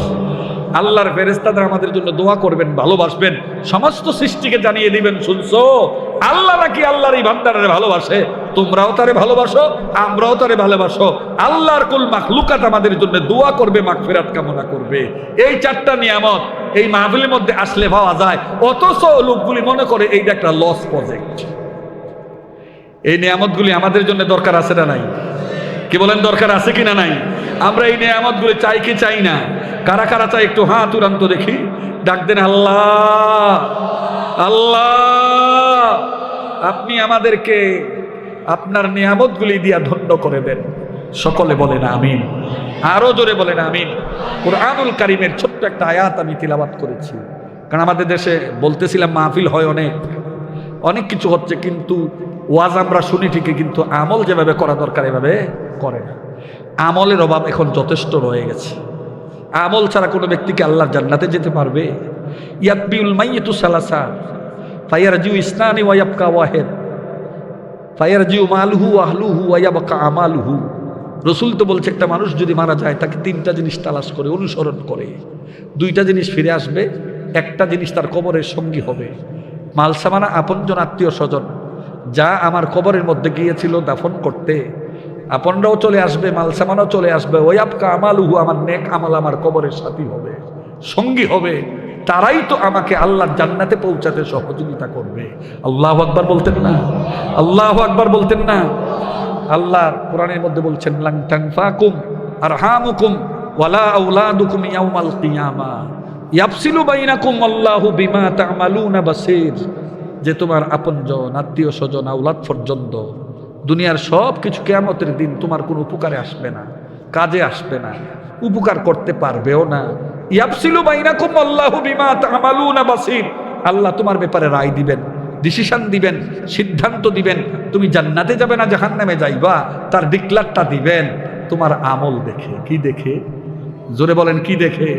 আল্লাহর ফেরেশতারা আমাদের জন্য দোয়া করবেন, ভালোবাসবেন, সমস্ত সৃষ্টিকে জানিয়ে দিবেন, শুনছো আল্লাহ নাকি আল্লাহর এই বান্দারে ভালোবাসে, তোমরাও তারে ভালোবাসো, আমরাও তারে ভালোবাসো। আল্লাহর কুল মাখলুকাত আমাদের জন্য দোয়া করবে, মাগফিরাত কামনা করবে। এই 4টা নিয়ামত এই মাহফিলের মধ্যে আসলে পাওয়া যায়, অথচ লোকগুলি মনে করে এইটা একটা লস প্রজেক্ট। এই নিয়ামতগুলি আমাদের জন্য দরকার আছে না নাই? কি বলেন, দরকার আছে কিনা নাই? আমরা এই নিয়ামতগুলি চাই কি চাই না? কারা কারা চাই একটু হাত উড়ান তো দেখি, ডাক দেন, আল্লাহ আল্লাহ আপনি আমাদেরকে আপনার নিয়ামতগুলি দিয়া ধন্য করে দেন। সকলে বলেন আমিন, আরো জোরে বলেন আমিন। কুরআনুল কারীমের ছোট্ট একটা আয়াত আমি তিলাওয়াত করেছি, কারণ আমাদের দেশে বলতেছিলাম মাহফিল হয় অনেক অনেক কিছু হচ্ছে, কিন্তু ওয়াজ আমরা শুনি ঠিকই, কিন্তু আমল যেভাবে করা দরকার এভাবে করে না। আমলের অভাব এখন যথেষ্ট রয়ে গেছে। আমল ছাড়া কোনো ব্যক্তিকে আল্লাহর জান্নাতে যেতে পারবে? ইয়াতবিউল মাইয়িতু সালাসা ফায়ারজিউ ইসনানি ওয়া ইয়াবকা ওয়াহিদ ফায়ারজিউ মালুহু ওয়া আহলুহু ওয়া ইয়াবকা আমালুহু। রাসূল তো বলছে, একটা মানুষ যদি মারা যায় তাকে 3টা জিনিস তালাশ করে, অনুসরণ করে, 2টা জিনিস ফিরে আসবে, একটা জিনিস তার কবরের সঙ্গী হবে। মালসামানা আপনজন, আত্মীয় স্বজন যা আমার কবরের মধ্যে গিয়েছিল দাফন করতে, আপনরাও চলে আসবে, মালসামানও চলে আসবে। ওই আপকা আমালুহু, আমার নেক আমল আমার কবরের সাথী হবে, সঙ্গী হবে। তারাই তো আমাকে আল্লাহর জান্নাতে পৌঁছাতে সহযোগিতা করবে। আল্লাহু আকবার বলতেন না? আল্লাহু আকবার বলতেন না? আল্লাহ কোরআনের মধ্যে বলছেন, লান তানফাকুম আরহামুকুম ওয়ালা আওলাদুকুম ইয়াউমাল কিয়ামা ইয়াফসিলু বাইনাকুম আল্লাহু বিমা তা'মালুনা বাসীর। যে তোমার আপনজন, আত্মীয় স্বজন, আওলাদ পর্যন্ত দুনিয়ার সব কিছু কিয়ামতের দিন তোমার কোনো উপকারে আসবে না, কাজে আসবে না, উপকার করতে পারবেও না। ইয়াফসিলু বাইনাকুম আল্লাহু বিমা তা'মালুনা বাসীর। আল্লাহ তোমার ব্যাপারে রায় দিবেন, ডিসিশন দিবেন, সিদ্ধান্ত দিবেন, তুমি জান্নাতে যাবে না জাহান্নামে যাইবা, তার ডিক্লারটা দিবেন তোমার আমল দেখে। কি দেখে? জোরে বলেন, কি দেখে?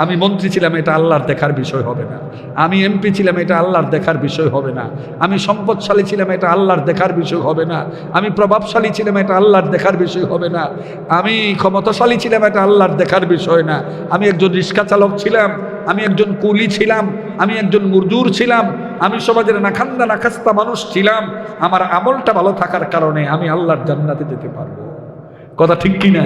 আমি মন্ত্রী ছিলাম, এটা আল্লাহর দেখার বিষয় হবে না। আমি এমপি ছিলাম, এটা আল্লাহর দেখার বিষয় হবে না। আমি সম্পদশালী ছিলাম, এটা আল্লাহর দেখার বিষয় হবে না। আমি প্রভাবশালী ছিলাম, এটা আল্লাহর দেখার বিষয় হবে না। আমি ক্ষমতাশালী ছিলাম, এটা আল্লাহর দেখার বিষয় না। আমি একজন রিক্সা চালক ছিলাম, আমি একজন কুলি ছিলাম, আমি একজন মজদুর ছিলাম, আমি সমাজের নাখান্দা নাখাস্তা মানুষ ছিলাম, আমার আমলটা ভালো থাকার কারণে আমি আল্লাহর জান্নাতে যেতে পারবো। কথা ঠিক কিনা?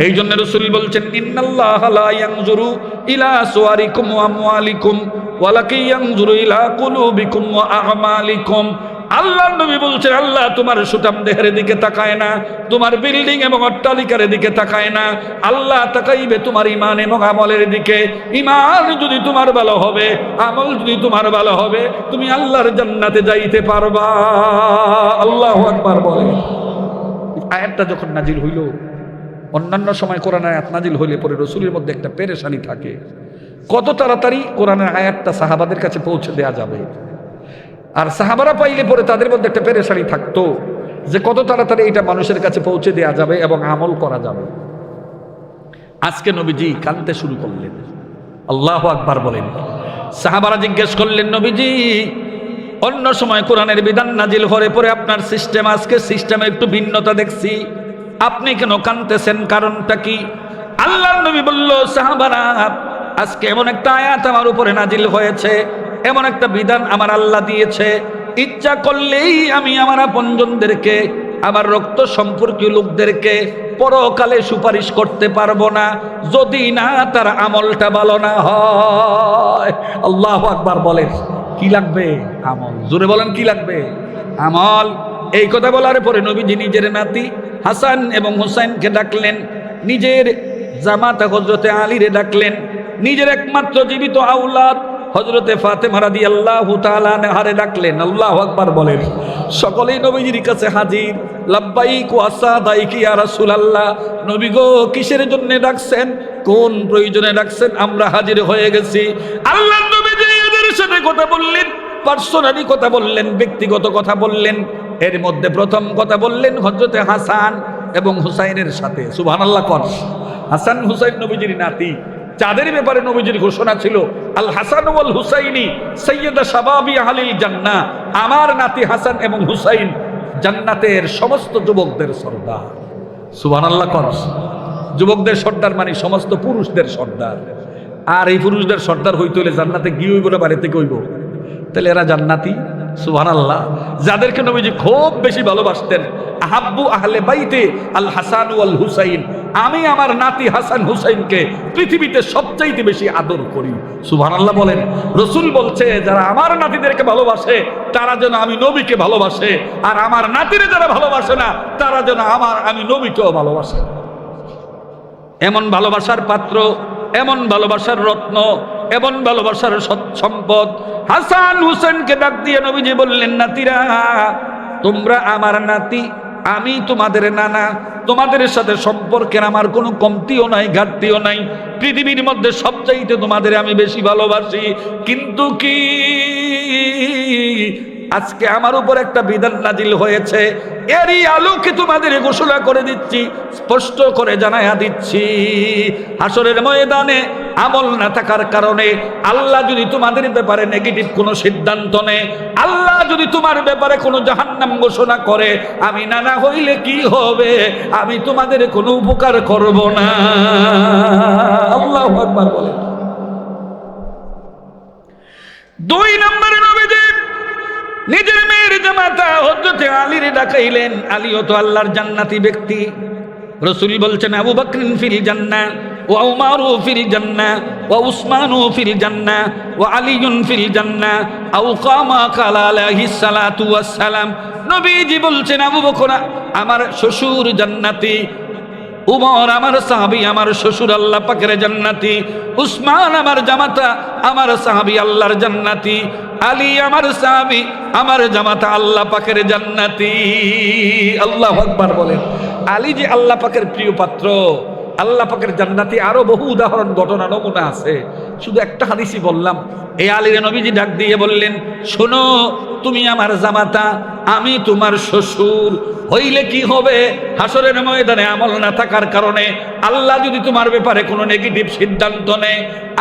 এই জন্য রাসূল বলছেন, ইন্নাল্লাহা লা ইয়ানজুরু ইলা সুওয়ারিকুম ওয়া আমওয়ালিকুম ওয়ালাকিন ইয়ানজুরু ইলা কুলুবিকুম ওয়া আ'মালিকুম। আল্লাহর নবী বলছেন, আল্লাহ তোমার সুঠাম দেহের দিকে তাকায় না, তোমার বিল্ডিং এবং অট্টালিকার দিকে তাকায় না, আল্লাহ তাকাইবে তোমার ঈমান এবং আমলের দিকে। ঈমান যদি তোমার ভালো হবে, আমল যদি তোমার ভালো হবে, তুমি আল্লাহর জান্নাতে যাইতে পারবা। আল্লাহু আকবার বলে। আয়াতটা যখন নাজিল হইল, অন্যান্য সময় কোরআনের আয়াত নাজিল হইলে পরে রাসূলের মধ্যে একটা পেরেশানি থাকে, কত তাড়াতাড়ি কোরআনের আয়াতটা সাহাবাদের কাছে পৌঁছে দেয়া যাবে। আর সাহাবারা পাইলে পরে তাদের মধ্যে একটা পেরেশানি থাকতো যে কত তাড়াতাড়ি এটা মানুষের কাছে পৌঁছে দেয়া যাবে এবং আমল করা যাবে। আজকে নবীজি কাঁদতে শুরু করলেন। আল্লাহু আকবার বলেন। সাহাবারা জিজ্ঞেস করলেন, নবীজি অন্য সময় কোরআনের বিধান নাজিল হয়ে পরে আপনার সিস্টেম, আজকে সিস্টেমে একটু ভিন্নতা দেখছি। আপনি কেন কাঁদতেছেন, কারণটা কি? আল্লাহর নবী বলল, সাহাবারা, আজকে এমন একটা আয়াত আমার উপরে নাজিল হয়েছে, এমন একটা বিধান আমার আল্লাহ দিয়েছে, ইচ্ছা করলেই আমি আমার আপনজনদেরকে, আমার রক্ত সম্পর্কীয় লোকদেরকে পরকালে সুপারিশ করতে পারবো না, যদি না তার আমলটা ভালো না হয়। আল্লাহু আকবার বলেন। কি লাগবে? আমল। জোরে বলেন, কি লাগবে? আমল। এই কথা বলার পরে নবীজি নিজের নাতি হাসান এবং হুসাইনকে ডাকলেন, নিজের জামাতা হযরতে আলীরে ডাকলেন, নিজের একমাত্র জীবিত আওলাদ হযরতে ফাতেমা রাদিয়াল্লাহু তাআলা আনহারে ডাকলেন। আল্লাহু আকবার বলেন। সকলেই নবীজির কাছে হাজির। লাব্বাইক ওয়া সাদাইক ইয়া রাসূলুল্লাহ। নবী গো, কিসের জন্য ডাকছেন, কোন প্রয়োজনে ডাকছেন? আমরা হাজির হয়ে গেছি। আল্লাহর নবীজি এদের সাথে কথা বললেন, পার্সোনালি কথা বললেন, ব্যক্তিগত কথা বললেন। এর মধ্যে প্রথম কথা বললেন হযরতে হাসান এবং হুসাইনের সাথে। সুবহানাল্লাহ কর। হাসান হুসাইন নবীজির নাতি, যাদের ব্যাপারে নবীজির ঘোষণা ছিল, আল হাসান ওয়াল হুসাইনি সাইয়্যিদা শাবাবি আহলিল জান্নাহ। আমার নাতি হাসান এবং হুসাইন জান্নাতের সমস্ত যুবকদের সর্দার। সুবহানাল্লাহ কর। যুবকদের সর্দার মানে সমস্ত পুরুষদের সর্দার। আর এই পুরুষদের সর্দার হইতে হলে জান্নাতে গিয়ে হইব না বাড়ি থেকে হইব? তাহলে এরা জান্নাতি। সুবহানাল্লাহ। যাদেরকে নবীজি খুব বেশি ভালোবাসতেন, আহাব্বু আহলে বাইতে আল হাসান ওয়াল হুসাইন। আমি আমার নাতি হাসান হুসাইনকে পৃথিবীতে সবচাইতে বেশি আদর করি। সুবহানাল্লাহ বলেন। রাসূল বলছে, যারা আমার নাতিদেরকে ভালোবাসে তারা যেন আমি নবীকে ভালোবাসে, আর আমার নাতিরে যারা ভালোবাসে না তারা যেন আমি নবীকেও ভালোবাসে। এমন ভালোবাসার পাত্র, এমন ভালোবাসার রত্ন, এমন ভালোবাসার সম্পদ হাসান হুসেনকে ডাক দিয়ে নবীজি বললেন, নাতিরা, তোমরা আমার নাতি, আমি তোমাদের নানা, তোমাদের সাথে সম্পর্কের আমার কোনো কমতিও নাই, ঘাটতিও নাই। পৃথিবীর মধ্যে সবচাইতে তোমাদের আমি বেশি ভালোবাসি। কিন্তু কি, আজকে আমার উপর একটা বিধান নাজিল হয়েছে, এরই আলোকে তোমাদের ঘোষণা করে দিচ্ছি, স্পষ্ট করে জানায়া দিচ্ছি। হাসরের ময়দানে আমল না থাকার কারণে আল্লাহ যদি তোমাদের ব্যাপারে নেগেটিভ কোনো সিদ্ধান্ত নেয়, আল্লাহ যদি তোমার ব্যাপারে কোনো জাহান্নাম ঘোষণা করে, আমি নানা হইলে কি হবে? আমি তোমাদের কোনো উপকার করব না। আল্লাহু আকবার বলেন। 2 নম্বরে নবীজি নিজের মেয়ের জামাতা হযরতে আলীর ডাকাইলেন। আলীও তো আল্লাহর জান্নাতি ব্যক্তি। রাসূল বলছেন, আবু বকর ফিল জান্নাহ ওয়া উমর ফিল জান্নাহ ওয়া উসমান ফিল জান্নাহ ওয়া আলী ফিল জান্নাহ আও কামা কালা আলাইহিস সালাতু ওয়াস সালাম। নবীজি বলছেন, আবু বকর আমার শ্বশুর জান্নাতি, উমর আমার সাহাবী, আমার শ্বশুর আল্লাহ পাকের জান্নাতি, উসমান আমার জামাতা, আমার সাহাবী আল্লাহর জান্নাতি, আলী আমার সাহাবী, আমার জামাতা আল্লাহ পাকের জান্নাতি। আল্লাহু আকবার বলেন। আলী যে আল্লাহ পাকের প্রিয় পাত্র, আল্লাহ পাকের জান্নাতি, আরো বহু উদাহরণ, ঘটনা, নমুনা আছে। শুধু একটা হাদিসই বললাম। এই আলীর নবীজি ডাক দিয়ে বললেন, শোনো, তুমি আমার জামাতা, আমি তোমার শ্বশুর। হইলে কি হবে? হাসরের ময়দানে আমল না থাকার কারণে আল্লাহ যদি তোমার ব্যাপারে কোনো নেগেটিভ সিদ্ধান্ত নেয়,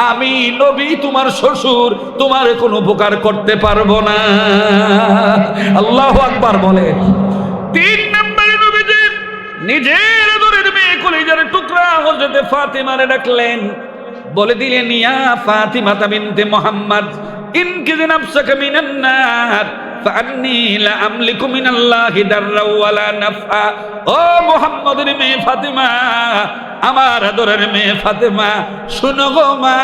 আমি নবী তোমার শ্বশুর তোমার কোনো উপকার করতে পারবো না। আল্লাহু আকবার বলেন। 3 নম্বরে নবীজি নিজের আদরের মেয়ে কলিজার টুকরা হযরতে ফাতিমারে ডাকলেন, বলে দিলেন, ইয়া ফাতিমা বিনতে মুহাম্মদ, ইনকিজ নাফসাকা মিনান নার ফাআন্নী লা আমলিকু মিনাল্লাহি দাররা ওয়ালা নাফা। ও মুহাম্মদের মেয়ে ফাতিমা, আমার আদরের মেয়ে ফাতিমা, শুনো গো মা,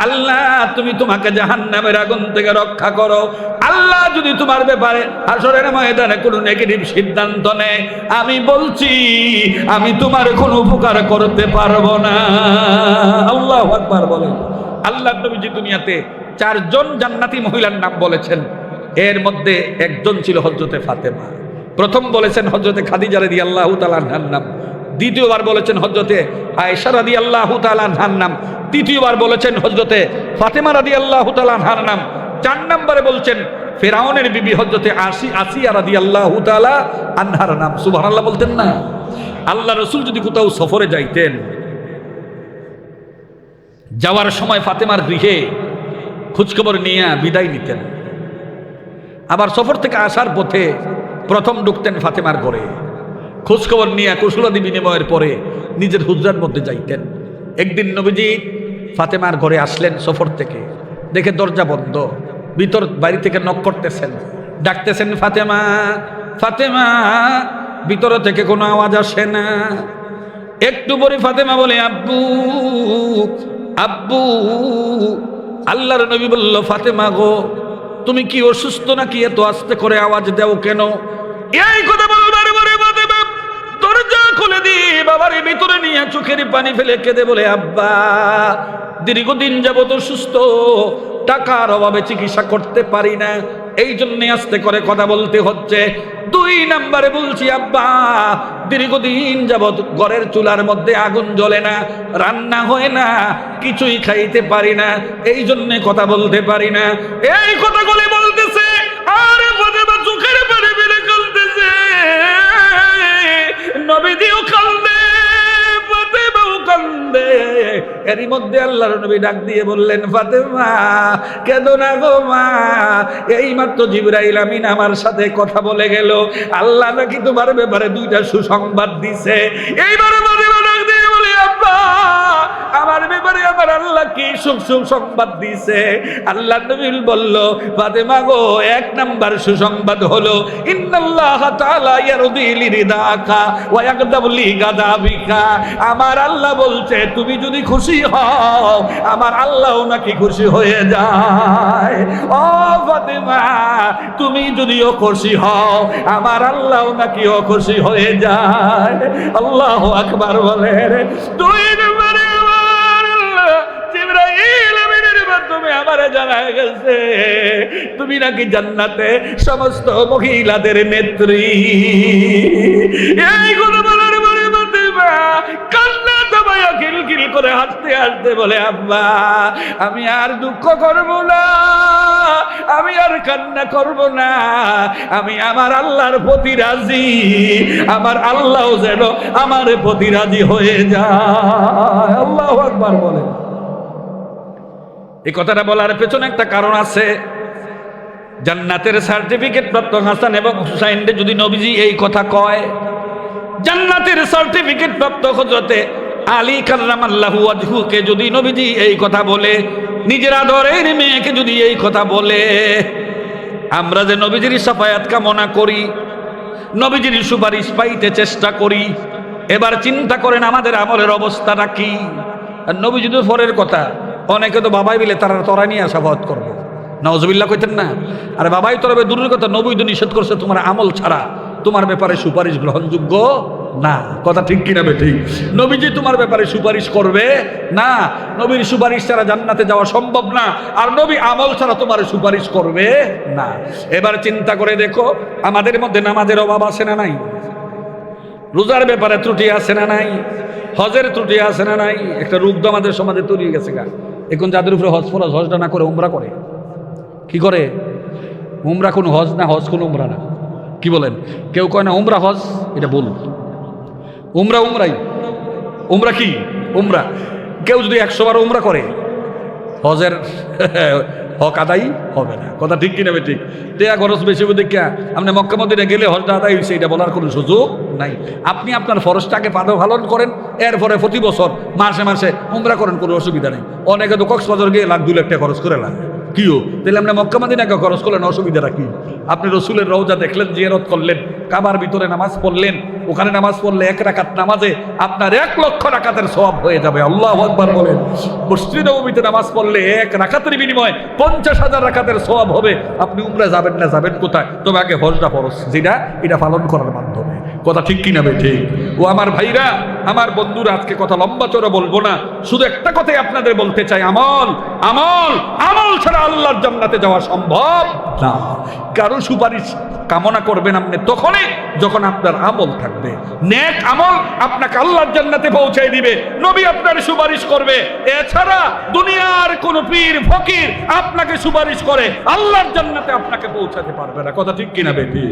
আল্লাহ তুমি তোমাকে জাহান্নামের আগুন থেকে রক্ষা করো। আল্লাহ যদি তোমার ব্যাপারে হাসরের ময়দানে কোনো নেগেটিভ সিদ্ধান্ত নেয়, আমি বলছি আমি তোমার কোনো উপকার করতে পারবো না। আল্লাহু আকবার বলেন। আল্লাহর নবীজি দুনিয়াতে 4 জন জান্নাতি মহিলার নাম বলেছেন। এর মধ্যে একজন ছিল হযরতে ফাতেমা। প্রথম বলেছেন হযরতে খাদিজা রাদিয়াল্লাহু তাআলা আনহার নাম। দ্বিতীয়বার বলেছেন হযরতে আয়েশা রাদিয়াল্লাহু তাআলা আনহার নাম। তৃতীয়বার বলেছেন হযরতে ফাতেমা রাদিয়াল্লাহু তাআলা আনহার নাম। 4 নম্বরে বলছেন ফেরাউনের বিবি হযরতে আসিয়া রাদিয়াল্লাহু তাআলা আনহার নাম। সুবহানাল্লাহ বলতেন না? আল্লাহ রাসূল যদি কোথাও সফরে যাইতেন, যাওয়ার সময় ফাতেমার গৃহে খোঁজখবর নিয়ে বিদায় নিতেন। আবার সফর থেকে আসার পথে প্রথম ঢুকতেন ফাতেমার ঘরে, খোঁজখবর নিয়ে কুশলাদি বিনিময়ের পরে নিজের হুজরার মধ্যে যাইতেন। একদিন নবীজি ফাতেমার ঘরে আসলেন সফর থেকে, দেখে দরজা বন্ধ, ভিতর বাড়ি থেকে নক করতেছেন, ডাকতেছেন ফাতেমা ফাতেমা, ভিতর থেকে কোনো আওয়াজ আসে না। একটু পরে ফাতেমা বলে আব্বু আব্বু। আল্লাহর নবী বলল, ফাতেমা গো, তুমি কি অসুস্থ নাকি এত আস্তে করে আওয়াজ দাও কেন? এই কথা বলবার পরে ফাতেমা দরজা খুলে দিয়ে বাবার ভিতরে নিয়ে চোখের পানি ফেলে কেঁদে বলে, আব্বা দীর্ঘদিন যাবত অসুস্থ, টাকার অভাবে চিকিৎসা করতে পারি না, এই জন্য আস্তে করে কথা বলতে হচ্ছে। 2 নম্বরে বলছি আব্বা, দীর্ঘদিন যাবত ঘরের চুলার মধ্যে আগুন জ্বলে না, রান্না হয় না, কিছুই খাইতে পারি না, এই জন্য কথা বলতে পারি না। এই কথাগুলি বলতেছে আর ফাতেমা চোখের পানি ফেলে কাঁদতেছে, নবীজিও কাঁদে, ফাতেমাও কাঁদে। এরই মধ্যে আল্লাহর নবী ডাক দিয়ে বললেন, ফাতেমা কেঁদো না গো মা, এইমাত্র জিবরাইল আমিন আমার সাথে কথা বলে গেল, আল্লাহ নাকি তোমার ব্যাপারে 2টা সুসংবাদ দিছে। এইবারে ফাতেমা ডাক দিয়ে বলে, আব্বা আমার ব্যাপারে আমার আল্লাহ কি সুসংবাদ দিছে? আল্লাহ নবী বলল, ফাতেমা গো, 1 নাম্বার সুসংবাদ হলো, ইন্নাল্লাহ তাআলা ইয়ারদি লিরিদাকা ওয়া ইয়াগদাবু লিগাদাবিকা। আমার আল্লাহ বলছে তুমি যদি খুশি হও আমার আল্লাহও নাকি খুশি হয়ে যায়। ও ফাতেমা, তুমি যদিও খুশি হও আমার আল্লাহও নাকি খুশি হয়ে যায়। আল্লাহু আকবার বলে। 2 নম্বরে জিবরাইল আমিনের মাধ্যমে আমারে জানা গেছে তুমি নাকি জান্নাতে সমস্ত মহিলাদের নেত্রী। এই কথা বলার পরে ফাতেমা কান্না থামায়া খিলখিল করে হাসতে হাসতে বলে, আব্বা আমি আর দুঃখ করব না, আমি আর কান্না করব না, আমি আমার আল্লাহর প্রতি রাজি, আমার আল্লাহ যেন আমার প্রতি রাজি হয়ে যায়। আল্লাহু আকবার বলে। এই কথাটা বলার পেছনে একটা কারণ আছে। জান্নাতের সার্টিফিকেট প্রাপ্ত হাসান এবং হুসাইনকে যদি নবীজি এই কথা কয়, জান্নাতের সার্টিফিকেট প্রাপ্ত হযরতে আলী কাররামাল্লাহু ওয়াজহুকে যদি নবীজি এই কথা বলে, নিজের আদরের মেয়েকে যদি এই কথা বলে, আমরা যে নবীজির শাফায়াত কামনা করি, নবীজির সুপারিশ পাইতে চেষ্টা করি, এবার চিন্তা করেন আমাদের আমলের অবস্থাটা কি। আর নবীজি তো পরের কথা, অনেকে তো বাবাই বিলে তারা তরা নিয়ে শাফায়াত করবো, নাউজুবিল্লাহ কইতেন না? আরে বাবাই তরবে দূরের কথা, নবী তো নিষেধ করছে তোমার আমল ছাড়া তোমার ব্যাপারে সুপারিশ গ্রহণযোগ্য না। কথা ঠিক কিনা বেঠিক? নবীজি তোমার ব্যাপারে সুপারিশ করবে না, নবীর সুপারিশ ছাড়া জান্নাতে যাওয়া সম্ভব না, আর নবী আমল ছাড়া তোমার সুপারিশ করবে না। এবার চিন্তা করে দেখো আমাদের মধ্যে নামাজের অভাব আছে না নাই? রোজার ব্যাপারে ত্রুটি আছে না নাই? হজের ত্রুটি আছে না নাই? একটা রূপ তো আমাদের সমাজে তৈরি হয়ে গেছে গা। এখন যাদের উপরে হজ ফরজ, হজটা না করে উমরা করে। কি করে? উমরা কোনো হজ না, হজ কোনো উমরা না। কি বলেন? কেউ কয় না উমরা হজ, এটা বলুন। উমরা উমরাই, উমরা কি? উমরা। কেউ যদি 100 বার উমরা করে হজের হক আদায় হবে না। কথা ঠিক কিনা ঠিক? দেয়া খরচ বেশি দেখা আপনি মক্কা মদিনা গেলে হজটা আদায় হয়েছে এটা বলার কোনো সুযোগ নাই। আপনি আপনার ফরজটাকে পালন করেন, এরপরে প্রতি বছর মাসে মাসে উমরা করেন, কোনো অসুবিধা নেই। অনেকে তো কক্সবাজার গিয়ে 1-2 লাখ টাকা খরচ করে লাগে। কিও তাহলে আপনি মক্কা মদিনাকে খরচ করলেন, অসুবিধাটা কি? আপনি রসুলের রওজা দেখলেন, জিয়ারত করলেন, কাবার ভিতরে নামাজ পড়লেন, ওখানে নামাজ পড়লে 1 রাকাত নামাজে আপনার 1 লক্ষ রাকাতের সওয়াব হয়ে যাবে। আল্লাহু আকবার বলেন। মসজিদে নববীতে নামাজ পড়লে 1 রাকাতের বিনিময়ে 50,000 রাকাতের সওয়াব হবে। আপনি উমরা যাবেন না, যাবেন কোথায়? তবে আগে হজটা ফরজ, যেটা এটা পালন করার মাধ্যমে। কথা ঠিক কিনা ঠিক? ও আমার ভাইরা, আমার বন্ধুরা, আজকে কথা লম্বা চড়া বলবো না, শুধু একটা কথাই আপনাদের বলতে চাই, আমল আমল আমল ছাড়া আল্লাহর জান্নাতে যাওয়া সম্ভব না। কারো সুপারিশ কামনা করবেন আপনি তখনই যখন আপনার আমল থাকবে। নেক আমল আপনাকে আল্লাহর জান্নাতে পৌঁছায় দিবে, নবী আপনার সুপারিশ করবে। এছাড়া দুনিয়ার কোন পীর ফকির আপনাকে সুপারিশ করে আল্লাহর জান্নাতে আপনাকে পৌঁছাতে পারবে না। কথা ঠিক কিনা বেটি?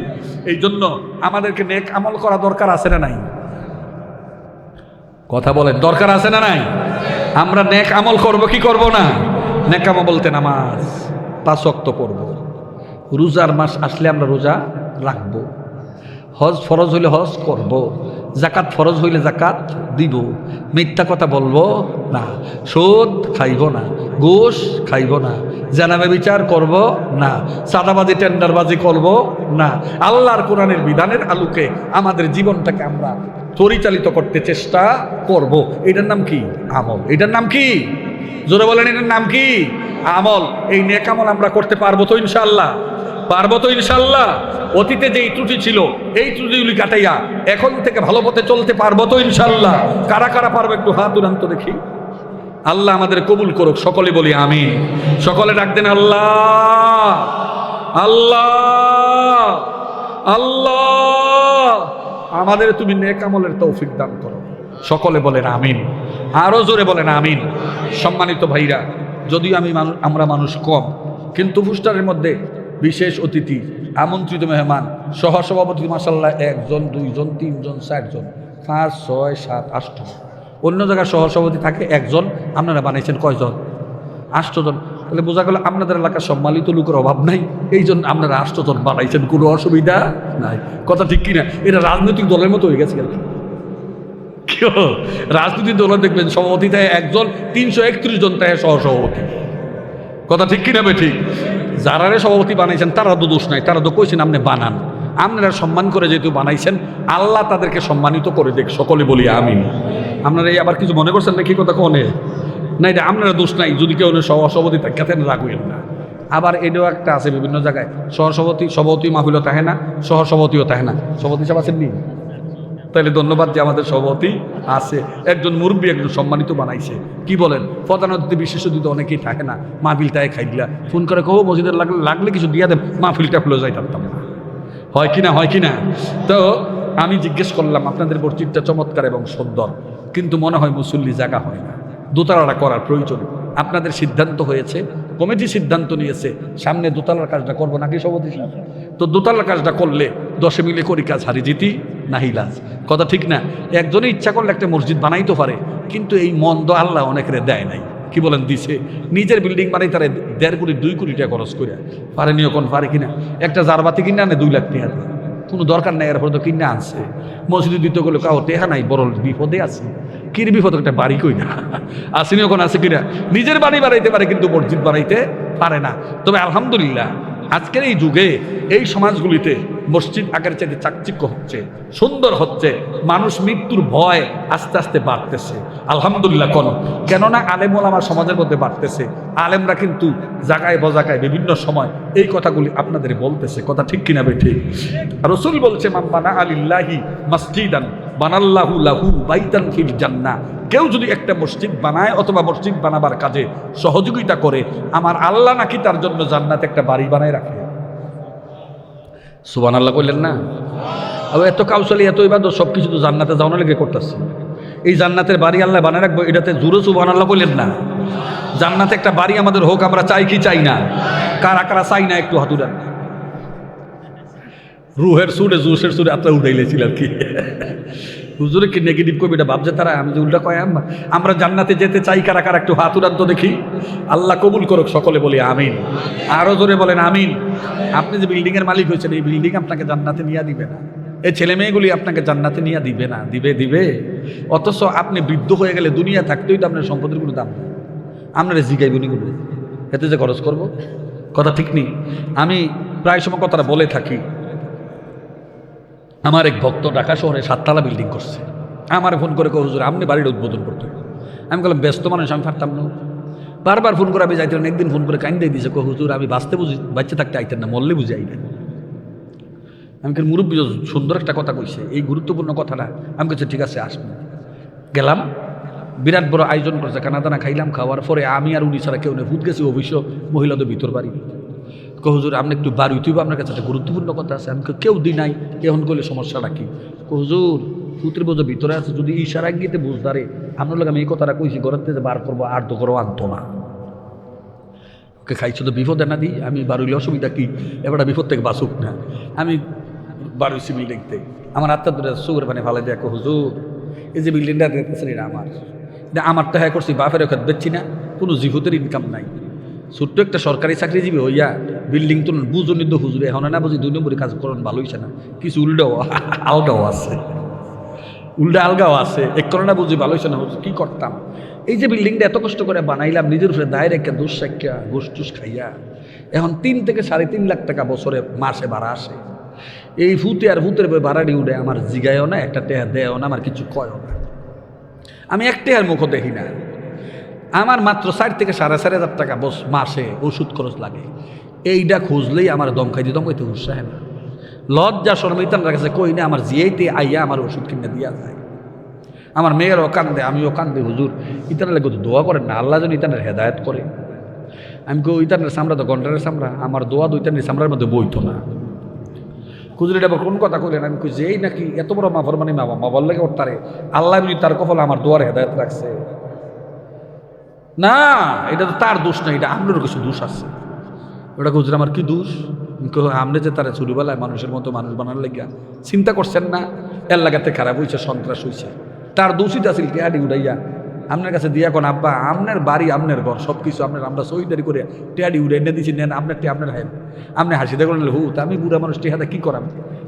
এই জন্য আমাদেরকে নেক আমল করা দরকার আছে না নাই? কথা বলেন, দরকার আছে না নাই? আমরা নেক আমল করব কি করব না? নেক আমল বলতে নামাজ 5 ওয়াক্ত পড়ব, রোজার মাস আসলে আমরা রোজা রাখবো, হজ ফরজ হইলে হজ করব, জাকাত ফরজ হইলে জাকাত দিব, মিথ্যা কথা বলবো না, সুদ খাইব না, ঘুষ খাইব না, জানাবে বিচার করব না, সাদাবাজি টেন্ডারবাজি করব না। আল্লাহর কোরআনের বিধানের আলোকে আমাদের জীবনটাকে আমরা পরিচালিত করতে চেষ্টা করব। এটার নাম কি? আমল। এটার নাম কি? জোরে বলেন, এটার নাম কি? আমল। এই নেক আমল আমরা করতে পারবো তো ইনশাআল্লাহ? পারবো তো ইনশাআল্লাহ? অতীতে যেই ত্রুটি ছিল এই ত্রুটিগুলি কাটাইয়া এখন থেকে ভালো পথে চলতে পারবো তো ইনশাআল্লাহ? কারা কারা পারবো একটু হাত উঠান তো দেখি। আল্লাহ আমাদের কবুল করুক, সকলে বলি আমিন। সকলে ডাক দেন আল্লাহ আল্লাহ আল্লাহ। আমাদের তুমি নেক আমলের তৌফিক দান করো, সকলে বলেন আমিন। আরো জোরে বলেন আমিন। সম্মানিত ভাইরা, যদিও আমরা মানুষ কম, কিন্তু পুস্টারের মধ্যে বিশেষ অতিথি, আমন্ত্রিত মেহমান, সহসভাপতি মাসাল্লাহ 1 জন 2 জন 3 জন 4 জন 5 6 7 8 অন্য জায়গায় সহসভাপতি থাকে 1 জন, আপনারা বানাইছেন কয়জন? 8 জন। তাহলে বোঝা গেল আপনাদের এলাকার সম্মানিত লোকের অভাব নাই, এই জন্য আপনারা 8 জন বানাইছেন, কোনো অসুবিধা নাই। কথা ঠিক কিনা? এটা রাজনৈতিক দলের মতো হয়ে গেছে। কেউ রাজনৈতিক দলে দেখবেন সভাপতি থাকে 1 জন, 331 জন থাকে সহসভাপতি। কথা ঠিক কিনা? ঠিক। যারা সভাপতি বানাইছেন তারা তো দোষ নাই, তারা তো কইছেন আপনি বানান। আপনারা সম্মান করে যেহেতু বানাইছেন, আল্লাহ তাদেরকে সম্মানিত করে দেখ, সকলে বলি আমিন। আপনারা এই আবার কিছু মনে করছেন নাকি? কথা কনে না, এটা আপনারা দোষ নাই। যদি কেউ সভাপতি থাকেন রাখবেন না। আবার এটাও একটা আছে বিভিন্ন জায়গায়, সভাপতি মাহফিলও থাকে না, সহসভাপতিও থাকে না। সভাপতি সাহেব আছেন নি? তাহলে ধন্যবাদ যে আমাদের সভাপতি আছে, একজন মুরব্বী, একজন সম্মানিত বানাইছে। কি বলেন? প্রধান অতিথি বিশেষ অতিথি অনেকেই থাকে না, মাহফিলটায় খাই দিলা, ফোন করে কো মসজিদের লাগলে কিছু দিয়ে দেন, মাহফিলটা খুলে যাই পারতাম না। হয় কিনা? হয় কিনা? তো আমি জিজ্ঞেস করলাম, আপনাদের মসজিদটা চমৎকার এবং সুন্দর, কিন্তু মনে হয় মুসল্লি জায়গা হয় না, দোতলাটা করার প্রয়োজন। আপনাদের সিদ্ধান্ত হয়েছে, কমিটি সিদ্ধান্ত নিয়েছে, সামনে দোতলার কাজটা করবো নাকি সভাপতি সাহেব? তো দোতলার কাজটা করলে 10 মিলে করি কাজ, হারি জিতি নাহি লাজ। কথা ঠিক না? একজনে ইচ্ছা করলে একটা মসজিদ বানাইতে পারে, কিন্তু এই মন্দ আল্লাহ অনেকের দেয় নাই। কি বলেন? দিছে। নিজের বিল্ডিং বানাই তারা 1.5 কোটি 2 কোটি টাকা খরচ করে পারেনি, এখন পারে কিনা? একটা জারবাতি কিনে আনে 2 লাখ টাকা, কোনো দরকার নাই, এরপরে তো কিনে আনছে। মসজিদে দিতে গেলে কাউ টেহা নাই, বড় বিপদে আছে। কির বিপদ? একটা বাড়ি কই না আসেনি, ওখানে আছে কিনা? নিজের বাড়ি বানাইতে পারে কিন্তু মসজিদ বানাইতে পারে না। তবে আলহামদুলিল্লাহ আজকের এই যুগে এই সমাজগুলিতে মসজিদ আগের চাইতে চাকচিক্য হচ্ছে, সুন্দর হচ্ছে, মানুষ মৃত্যুর ভয় আস্তে আস্তে বাড়তেছে। আলহামদুলিল্লাহ। কেননা আলেম ওলামা সমাজের মধ্যে বাড়তেছে, আলেমরা কিন্তু জায়গায় বজাগায় বিভিন্ন সময় এই কথাগুলি আপনাদের বলতেছে। কথা ঠিক কিনা? ঠিক। রাসূল বলছে, মান বানা আলিল্লাহি মাসজিদান বানাল্লাহু লাহু বাইতান ফিল জান্নাহ। কেউ যদি একটা মসজিদ বানায় অথবা মসজিদ বানাবার কাজে সহযোগিতা করে, আমার আল্লাহ নাকি তার জন্য জান্নাতে একটা বাড়ি বানায় রাখে। সুবহানাল্লাহ কইলেন না? আর এত কাউসালি, এত ইবাদত, সব কিছু তো জান্নাতে যাওয়ার লেগে করতেছে। এই জান্নাতের বাড়ি আল্লাহ বানায় রাখবো, এটাতে জোরে সুবহানাল্লাহ কইলেন না? জান্নাতে একটা বাড়ি আমাদের হোক, আমরা চাই কি চাই না? কারা কারা চাই না একটু হাত উঠান। রুহের সুরে জুসের সুরে আপনার উঠাইলেছিল আর কি। হুজুরে কি নেগেটিভ করবে এটা ভাবছে তারা, আমি যে উল্টা কয় আমরা জান্নাতে যেতে চাই, কারা কারা একটু হাত উঠান তো দেখি। আল্লাহ কবুল করুক, সকলে বলি আমিন। আরো জোরে বলেন আমিন। আপনি যে বিল্ডিংয়ের মালিক হয়েছেন, এই বিল্ডিং আপনাকে জান্নাতে নিয়ে দিবে না, এই ছেলে মেয়েগুলি আপনাকে জান্নাতে নিয়ে দিবে না। দিবে? অথচ আপনি বৃদ্ধ হয়ে গেলে দুনিয়া থাকতেই তো আপনার সম্পদের কোনো দাম নেই। আপনারা জিগাইবনিগুলো এতে যে খরচ করব, কথা ঠিক নেই? আমি প্রায় সময় কথাটা বলে থাকি। আমার এক ভক্ত ঢাকা শহরে 7 তলা বিল্ডিং করছে, আমার ফোন করে হুজুর আপনি বাড়িটা উদ্বোধন করতে। আমি বললাম ব্যস্ত মানুষ, আমি পারতাম না। বারবার ফোন করে আমি যাইতেন, একদিন ফোন করে কাইন্দাই দিয়েছে, হুজুর আমি বাচ্চা থাকতে আইতেন না, মরলে বুঝে আইতেন। আমি কিন্তু মুরব্বী সুন্দর একটা কথা কইছে, এই গুরুত্বপূর্ণ কথাটা। আমি কাছে ঠিক আছে আসবেন। গেলাম, বিরাট বড় আয়োজন করছে, কানাদানা খাইলাম। খাওয়ার পরে আমি আর উনি ছাড়া কেউ নেই, ভূত গেছি অবশ্য মহিলাদের ভিতর বাড়ি। হুজুর আপনি একটু বাড়ি তুইব, আপনার কাছে একটা গুরুত্বপূর্ণ কথা আছে। আমি কেউ দিই নাই, এখন করলে সমস্যাটা কি? হুজুর পুত্রের বোঝা ভিতরে আছে, যদি ইশারা গিয়েতে বুঝদারে আপনার লোক আমি এই কথাটা কইছি, ঘরের থেকে বার করবো, আর তো করো আনতো না। ওকে খাইছো তো বিপদে না দিই, আমি বাড়িলে অসুবিধা কি? এবার বিপদ থেকে বাঁচুক না। আমি বাড়িছি বিল্ডিংতে, আমার আত্মার ধরে সুগের পানি ফালাই দেখো, হুজুর এই যে বিল্ডিংটা দেখতেছেন এটা আমার, এটা আমারটা হ্যাঁ করছি, বাপের ওখানে বেচছি না, কোনো জীবতের ইনকাম নাই। ছোট্ট একটা সরকারি চাকরিজীবী হইয়া বিল্ডিং তো বুঝুনি তো হুজুরে এখন না বুঝি 2 নম্বরই কাজ করেন ভালো হইছে না, কিছু উল্টাও আলগাও আছে, উল্টা আলগাও আছে, এক করে না বুঝি ভালো হইছে না হুজুর কী করতাম। এই যে বিল্ডিংটা এত কষ্ট করে বানাইলাম নিজের উপরে দায় রেখে দুষ সাক্ষা ঘুষ টুস খাইয়া, এখন 3 থেকে 3.5 লাখ টাকা বছরে মাসে ভাড়া আসে। এই ভূতে আর ভূতের ভাড়াটি উঠে আমার জিগায়ও না, একটা টেহা দেয়ও না, আমার কিছু কয়ও না। আমি এক টেহার মুখও দেখি না। আমার মাত্র 4 থেকে 4.5 টাকা মাসে ওষুধ খরচ লাগে। এইটা খুঁজলেই আমার দম খাইতে উৎসাহ না, লজ্জা শর্মিতার কাছে কই না, আমার জিয়াইতে আইয়া আমার ওষুধ কিনে দিয়া যায়। আমার মেয়েরও কান্দে, আমিও কান্দে, হুজুর ইতানের লাগে তো দোয়া করেন না, আল্লাহ যেন ইতানের হেদায়ত করে। আমি কই ইতানের সামরা তো গন্ডারের সামরা, আমার দোয়া তো ইতানের সামরার মধ্যে বইতো না। খুঁজলে এটা কোন কথা কইলেন? আমি কই যেই নাকি এত বড় মাফর মানে মা বললে ওর তারে আল্লাহ যদি তার কপালে আমার দোয়ার হেদায়ত রাখছে, না এটা তো তার দোষ না, এটা আপনারও কিছু দোষ আছে। ওটা খুঁজলে আমার কি দোষ? আপনি যে তারা ছোটবেলায় মানুষের মতো মানুষ বানার লাগিয়া চিন্তা করছেন না, এর লাগাতে খারাপ হয়েছে, সন্ত্রাস হয়েছে, তার দোষিত আছিল টেহাডি উড়াইয়া আপনার কাছে দিয়া কোন আব্বা আপনার বাড়ি আপনার ঘর সব কিছু আপনার, আমরা সহিদারি করে টেহাডি উড়ে এনে দিচ্ছি, নেন আপনার টে আপনার হেন, আপনি হাসি দেখলেন হুত আমি বুড়া মানুষ টেহাদা কী করাম,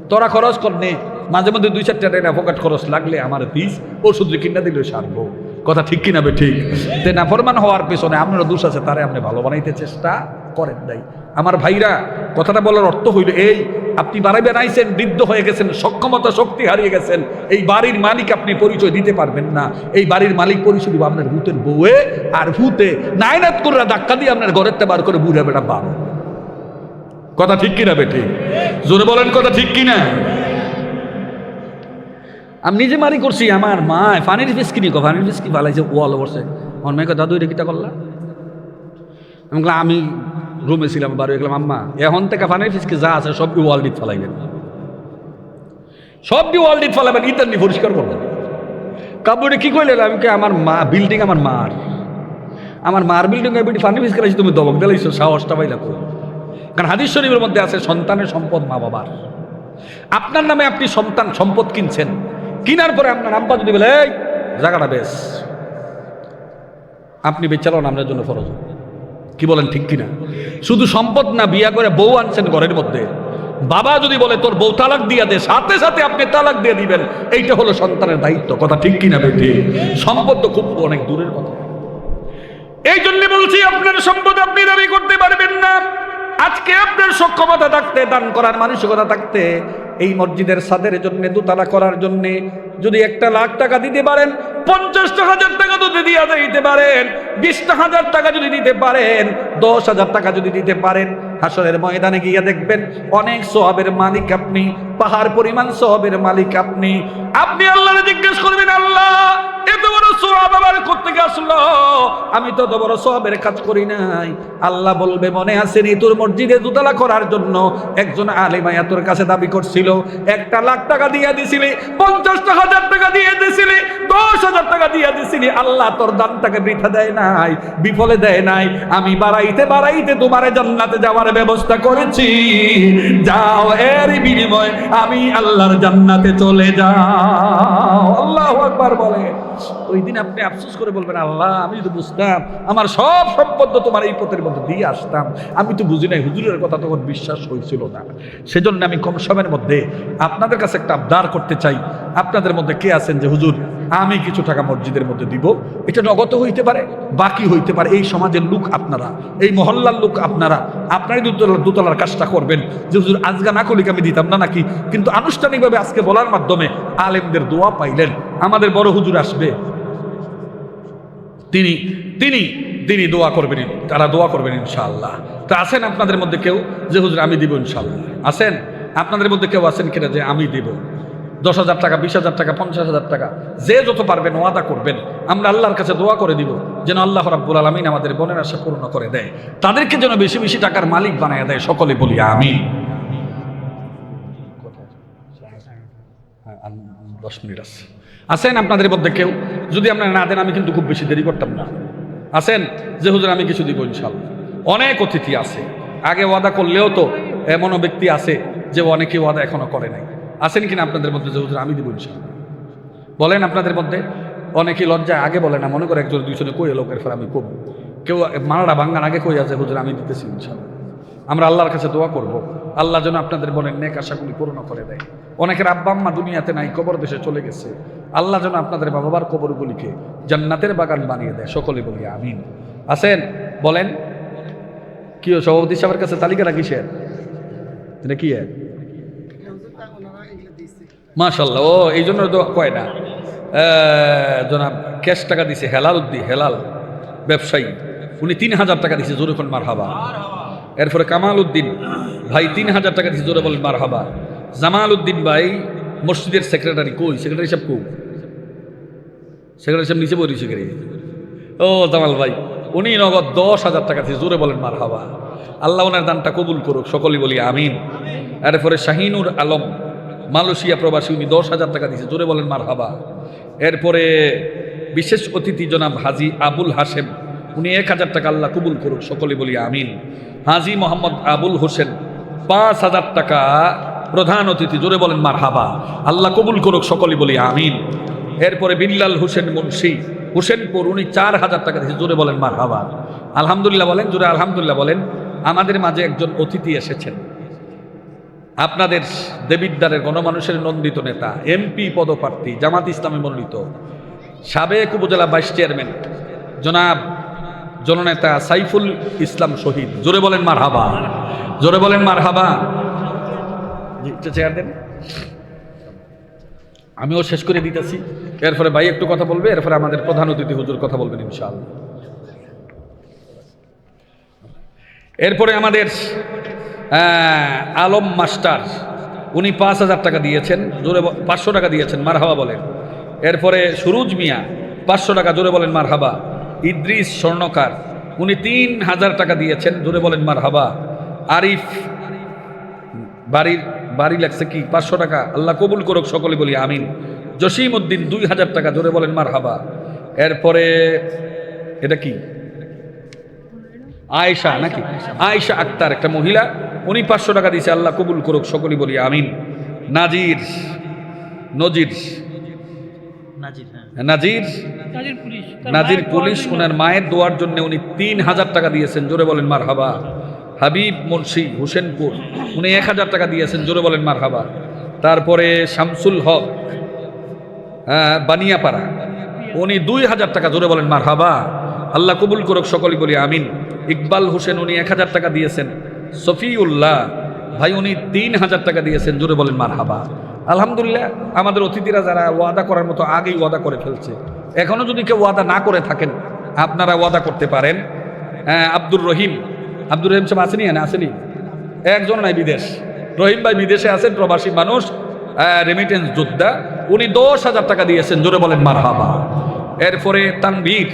তোরা খরচ কর নে, মাঝে মধ্যে 2-4 টাকা পকেট খরচ লাগলে আমার পিস ওষুধ কিনা দিলে সারবো। কথা ঠিক কিনা বে ঠিক? তে নাফরমান হওয়ার পেছনে আপনারও দোষ আছে, তারে আপনি ভালো বানাইতে চেষ্টা করেন নাই। আমার ভাইরা, কথাটা বলার অর্থ হইল এই, আপনি বাড়ি বেড়াইছেন, বৃদ্ধ হয়ে গেছেন, সক্ষমতা শক্তি হারিয়ে গেছেন, এই বাড়ির মালিক আপনি পরিচয় দিতে পারবেন না। এই বাড়ির মালিক পরিচয় দিব আপনার ভূতের বউয়ে, আর ভূতে নাইনাত করে ধাক্কা দিয়ে আপনার ঘরের বার করে বুড়া বেড়া বাপ। কথা ঠিক কিনা বে ঠিক? জোরে বলেন কথা ঠিক কিনা? আমি নিজে মারি করছি, আমার মা ফানির ফিস কিনি ফানির ফিস কি ভালাইছে ওয়াল বসে, আমার মেয়েকে দাদু এটা কিটা করলা? আমি বললাম আমি রুমে ছিলাম, বারো গেলাম আম্মা এখন থেকে ফানির ফিসকে যা আছে সবটি ওয়াল ডিট ফেলাইবেন, সবটি ওয়াল ডিট ফেলাবেন, ইতার নি পরিষ্কার করবেন। কাপড়ে কি কইলে আমি আমার মা বিল্ডিং আমার মার বিল্ডিং ফানির ফিস করাইছি, তুমি দবক দিলাইছো, সাহসটা পাইলা কই? কারণ হাদিস শরীফের মধ্যে আছে সন্তানের সম্পদ মা বাবার। আপনার নামে আপনি সন্তান সম্পদ কিনছেন, কিনার পরে আপনার আব্বা যদি বলে এই জায়গাটা বেশ, আপনি বেচালান আপনার জন্য ফরজ। কি বলেন ঠিক কিনা? শুধু সম্পদ না, বিয়া করে বউ আনছেন ঘরের মধ্যে, বাবা যদি বলে তোর বউ তালাক দিয়া দে, সাথে সাথে আপনি তালাক দিয়ে দিবেন, এইটা হলো সন্তানের দায়িত্ব। কথা ঠিক কিনা বেটি? সম্পদ তো খুব অনেক দূরের কথা। এই জন্য বলছি আপনার সম্পদ আপনি দাবি করতে পারবেন না। আজকে আপনার সক্ষমতা থাকতে, দান করার মানসিকতা থাকতে, এই মসজিদের ছাদের জন্য, দোতলা করার জন্য যদি 1 লাখ টাকা দিতে পারেন, 50,000 টাকা যদি দিয়ে দিতে পারেন, 20,000 টাকা যদি দিতে পারেন, 10,000 টাকা যদি দিতে পারেন, হাসরের ময়দানে গিয়ে দেখবেন অনেক সওয়াবের মালিক আপনি, পাহাড় পরিমাণ সওয়াবের মালিক আপনি। আপনি আল্লাহরে জিজ্ঞেস করবেন, আল্লাহ এত বড় সওয়াব আবার কোত্থেকে আসলো? আমি তো এত বড় সওয়াবের কাজ করি নাই। আল্লাহ বলবে, মনে আছে নি তোর মসজিদে দোতলা করার জন্য একজন আলেমায়া তোর কাছে দাবি করছিল, 1 লাখ টাকা দিয়ে দিছিলি, 50,000 টাকা দিয়ে দিছিলি, 10,000 টাকা দিয়ে দিছিলি, আল্লাহ তোর দানটাকে বৃথা দেয় নাই, বিফলে দেয় নাই। আমি বাড়াইতে বাড়াইতে তোমার জান্নাতে যাওয়ার ব্যবস্থা করেছি, যাও এর বিনিময়ে আমি আল্লাহর জান্নাতে চলে যাও। আল্লাহু আকবার বলে। ওই দিন আপনি আফসোস করে বলবেন, আল্লাহ আমি যদি বুঝতাম আমার সব সম্পদ তোমার এই পথের মধ্যে দিয়ে আসতাম, আমি তো বুঝি নাই, হুজুরের কথা তখন বিশ্বাস হয়েছিল না। সেজন্য আমি কম সময়ের মধ্যে আপনাদের কাছে একটা আবদার করতে চাই। আপনাদের মধ্যে কে আছেন যে হুজুর আমি কিছু টাকা মসজিদের মধ্যে দিব? এটা নগদ হইতে পারে, বাকি হইতে পারে। এই সমাজের লোক আপনারা, এই মহল্লার লোক আপনারা, আপনারই দোতলার কাজটা করবেন যে হুজুর আজগা না করলে আমি দিতাম না নাকি? কিন্তু আনুষ্ঠানিকভাবে আজকে বলার মাধ্যমে আলেমদের দোয়া পাইলেন। আমাদের বড় হুজুর আসবে, তিনি দোয়া করবেন, তারা দোয়া করবেন ইনশাআল্লাহ। তা আছেন আপনাদের মধ্যে কেউ যে হুজুর আমি দিব ইনশাআল্লাহ? আছেন আপনাদের মধ্যে কেউ আছেন কিনা যে আমি দিব? 10,000 টাকা, 20,000 টাকা, 50,000 টাকা, যে যত পারবেন ওয়াদা করবেন। আমরা আল্লাহর কাছে দোয়া করে দিব যেন আল্লাহ রাব্বুল আলামিন আমাদের মনের আশা পূর্ণ করে দেয়, তাদেরকে যেন বেশি বেশি টাকার মালিক বানায় দেয়। সকলে বলি আমিন। 10 মিনিট আছে। আছেন আপনাদের মধ্যে কেউ? যদি আপনারা না দেন আমি কিন্তু খুব বেশি দেরি করতাম না। আছেন যে হুজুর আমি কিছু দিব ইনশাআল্লাহ? অনেক অতিথি আছে, আগে ওয়াদা করলেও তো এমনও ব্যক্তি আছে যে অনেকে ওয়াদা এখনো করে নাই। আছেন কিনা আপনাদের মধ্যে যে হুজুর আমি দিব ইনশাআল্লাহ? বলেন আপনাদের মধ্যে। অনেকেই লজ্জায় আগে বলে না, মনে করে 1-2 জনে কই লোকের ফের আমি কম। কেউ মারাটা ভাঙ্গার আগে কই আছে হুজুর আমি দিতেছি ইনশাআল্লাহ। আমরা আল্লাহর কাছে দোয়া করব আল্লাহ যেন আপনাদের মনের নেক আশাগুলি পূর্ণ করে দেয়। অনেকের আব্বা আম্মা দুনিয়াতে নাই, কবর দেশে চলে গেছে, আল্লাহ যেন আপনাদের বাবার কবরগুলিকে জান্নাতের বাগান বানিয়ে দেয়। সকলে বলি আমিন। আছেন বলেন কি সভাপতি সাহেবের কাছে তালিকাটা কিসের? এটা কি মাশাআল্লাহ, ও এই জন্য তো কয় না জনাব ক্যাশ টাকা দিছে হেলাল উদ্দিন, হেলাল ব্যবসায়ী, উনি 3000 টাকা দিছে, জোরে কোন মারহাবা। এরপরে কামাল উদ্দিন ভাই 3000 টাকা দিছে, জোরে বলেন মারহাবা। জামাল উদ্দিন ভাই মসজিদের সেক্রেটারি, কই সেক্রেটারি সাহেব? কই সেক্রেটারি সাহেব? নিচে বলি সেক্রেটারি। ও জামাল ভাই, উনি নগদ 10,000 টাকা দিছে, জোরে বলেন মারহাবা। আল্লাহ ওনার দানটা কবুল করুক, সকলেই বলি আমিন। এরপরে শাহিনুর আলম মালয়েশিয়া প্রবাসী, উনি 10,000 টাকা দিছে, জোরে বলেন মারহাবা। এরপরে বিশেষ অতিথি জনাব হাজি আবুল হাশেম, উনি 1000 টাকা, আল্লাহ কবুল করুক, সকলে বলি আমিন। হাজি মোহাম্মদ আবুল হোসেন 5,000 টাকা প্রধান অতিথি, জোরে বলেন মারহাবা, আল্লাহ কবুল করুক, সকলে বলি আমিন। এরপরে বিল্লাল হোসেন মুন্সি হোসেনপুর, উনি 4,000 টাকা দিয়েছে, জোরে বলেন মারহাবা। আলহামদুলিল্লাহ বলেন, জোরে আলহামদুলিল্লাহ বলেন। আমাদের মাঝে একজন অতিথি এসেছেন, আপনাদের দেবিদ্বারের গণমানুষের নন্দিত নেতা, এমপি পদপ্রার্থী, জামাত ইসলামে মনোনীত, সাবেক উপজেলা ভাইস চেয়ারম্যান জনাব জননেতা সাইফুল ইসলাম শহীদ, জোরে বলেন মারহাবা, জোরে বলেন মারহাবা। চেয়ার দেন, আমিও শেষ করে দিতেছি। এরপরে ভাই একটু কথা বলবে, এরপরে আমাদের প্রধান অতিথি হুজুর কথা বলবেন ইনশাআল্লাহ। এরপরে আমাদের আলম মাস্টার, উনি 5,000 টাকা দিয়েছেন, জোরে 500 টাকা দিয়েছেন, মারহাবা বলেন। এরপরে সুরুজ মিয়া 500 টাকা, জোরে বলেন মারহাবা। ইদ্রিস স্বর্ণকার, উনি 3,000 টাকা দিয়েছেন, জোরে বলেন মারহাবা। আরিফ বাড়ি লাগছে কি 500 টাকা, আল্লাহ কবুল করুক, সকলে বলি আমিন। জসিম উদ্দিন 2,000 টাকা, জোরে বলেন মারহাবা। এরপরে এটা কি আয়েশা নাকি, আয়েশা আক্তার একটা মহিলা, উনি 500 টাকা দিয়েছে, আল্লাহ কবুল করুক, সকলে বলি আমিন। নাজির পুলিশ, ওনার মায়ের দোয়ার জন্য উনি 3,000 টাকা দিয়েছেন, জোরে বলেন মারহাবা। হাবিব মুন্সি হোসেনপুর, উনি 1,000 টাকা দিয়েছেন, জোরে বলেন মারহাবা। তারপরে শামসুল হক বানিয়াপাড়া, উনি 2,000 টাকা, জোরে বলেন মারহাবা, আল্লাহ কবুল করুক, সকলে বলি আমিন। ইকবাল হোসেন, উনি 1,000 টাকা দিয়েছেন। সফিউল্লাহ ভাই, উনি 3,000 টাকা দিয়েছেন, জোরে বলেন মারহাবা। আলহামদুলিল্লাহ, আমাদের অতিথিরা যারা ওয়াদা করার মতো আগেই ওয়াদা করে ফেলছে, এখনো যদি কেউ ওয়াদা না করে থাকেন আপনারা ওয়াদা করতে পারেন। আব্দুর রহিম সাহেব আসেনি, না আসেনি, একজন নাই, বিদেশ। রহিম ভাই বিদেশে আছেন, প্রবাসী মানুষ, রেমিটেন্স যোদ্ধা, উনি 10,000 টাকা দিয়েছেন, জোরে বলেন মারহাবা। এরপরে তানভীর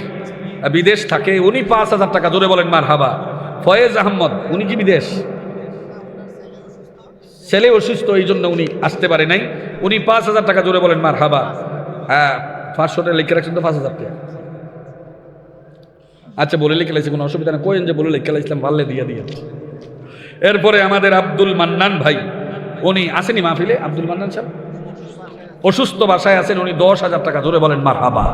বিদেশ থাকে, উনি 5,000 টাকা, জোরে বলেন মারহাবা। ফয়েজ আহমদ, উনি কি বিদেশ, ছেলে অসুস্থ, এই জন্য উনি আসতে পারে নাই, উনি 5,000 টাকা, জোরে বলেন মারহাবা। 500 টাকা লিখে রাখছেন তো, 5,000 টাকা, আচ্ছা বলে লিখে লাইছি, কোনো অসুবিধা না, কোয়েন যে বলে লিখে লাইছিলাম, পারলে দিয়ে দিয়ে। এরপরে আমাদের আব্দুল মান্নান ভাই, উনি আসেনি মাহফিলে, আব্দুল মান্নান সাহেব অসুস্থ বাসায় আছেন, উনি 10,000 টাকা, জোরে বলেন মারহাবা।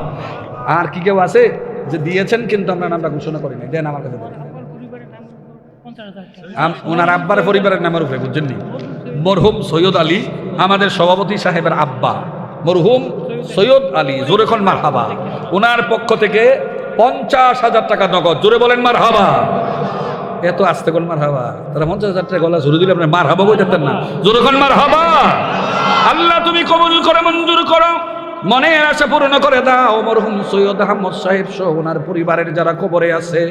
আর কি কেউ আছে যে দিয়েছেন কিন্তু আমরা নামটা ঘোষণা করি নাই, দেন আমার কাছে দেন। ওনার আব্বার পরিবারের নামের উপরে, বুঝছেন নি, মরহুম সৈয়দ আলী, আমাদের সভাপতি সাহেবের আব্বা মরহুম সৈয়দ আলী, জোরে কোন মারহাবা। ওনার পক্ষ থেকে 50,000 টাকা নগদ, জোরে বলেন মারহাবা। এত আস্তে কোন মারহাবা, তারা 50,000 টাকা গলা ঝুড়ে দিলে আপনার মারহাবা বই যেতেন না, জোরে কোন মারহাবা। আল্লাহ তুমি কবুল করে মঞ্জুর করো, মনের আশা পূর্ণ করে দাও। মরহুম সৈয়দ আহমদ সাহেব সহ ওনার পরিবারের যারা কবরে আছে,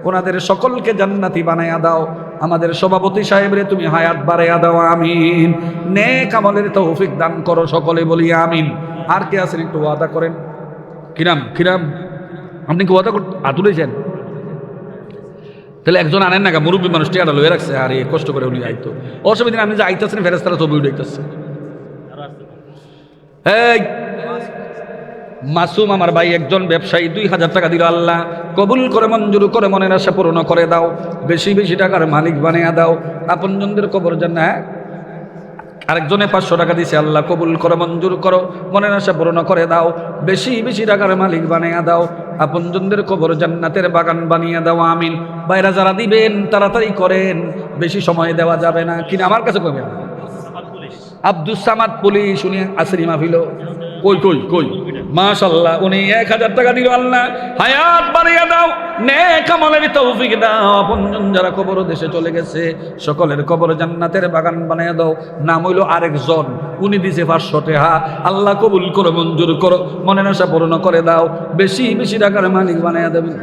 ওনাদের সকলকে জান্নাতি বানায়া দাও। আমাদের সভাপতি সাহেবরে তুমি হায়াত বাড়াইয়া দাও, আমিন। নেক আমলের তৌফিক দান করো, সকলে বলি আমিন। আর কে আছেন একটু ওয়াদা করেন, কিরাম আপনি কি ওয়াদা করতে আতুলেছেন? তাহলে একজন আনেন না, মুরব্বী মানুষ টিয়াটা লয়ে রাখছে, আর এই কষ্ট করে উনি আইতো, অসুবিধা আপনি যে আইতেছেন, ফেরেস্তারা ছবি উঠাইতেছে। এই মাসুম আমার ভাই একজন ব্যবসায়ী 2,000 টাকা দিল, আল্লাহ কবুল করে মঞ্জুর করে, মনের আশা পূর্ণ করে দাও, বেশি বেশি টাকার মালিক বানিয়ে দাও, আপনজনদের কবর জান্নাত। হ্যাঁ, আরেকজনে 500 টাকা দিছে, আল্লাহ কবুল করে মঞ্জুর করো, মনের আশা পূর্ণ করে দাও, বেশি বেশি টাকার মালিক বানিয়ে দাও, আপনজনদের কবর জান্নাতের বাগান বানিয়ে দাও আমিন। বাইরা যারা দিবেন তাড়াতাড়ি করেন, বেশি সময় দেওয়া যাবে না কিনা আমার কাছে কবেন। আব্দুস সামাদ পুলিশ, উনি আসরি মাহফিল, কই কই কই মাশাআল্লাহ, উনি 1000 টাকা দিল। আল্লাহ হায়াত বাড়িয়ে দাও, নেক আমলের তৌফিক দাও। আপনজন যারা কবর দেশে চলে গেছে সকলের কবর জান্নাতের বাগান বানিয়ে দাও। নাম হইল আরেকজন, উনি দিছে 500 টাকা। আল্লাহ কবুল করো, মঞ্জুর করো, মনের আশা পূর্ণ করে দাও, বেশি বেশি টাকার মালিক বানিয়ে দেবেন।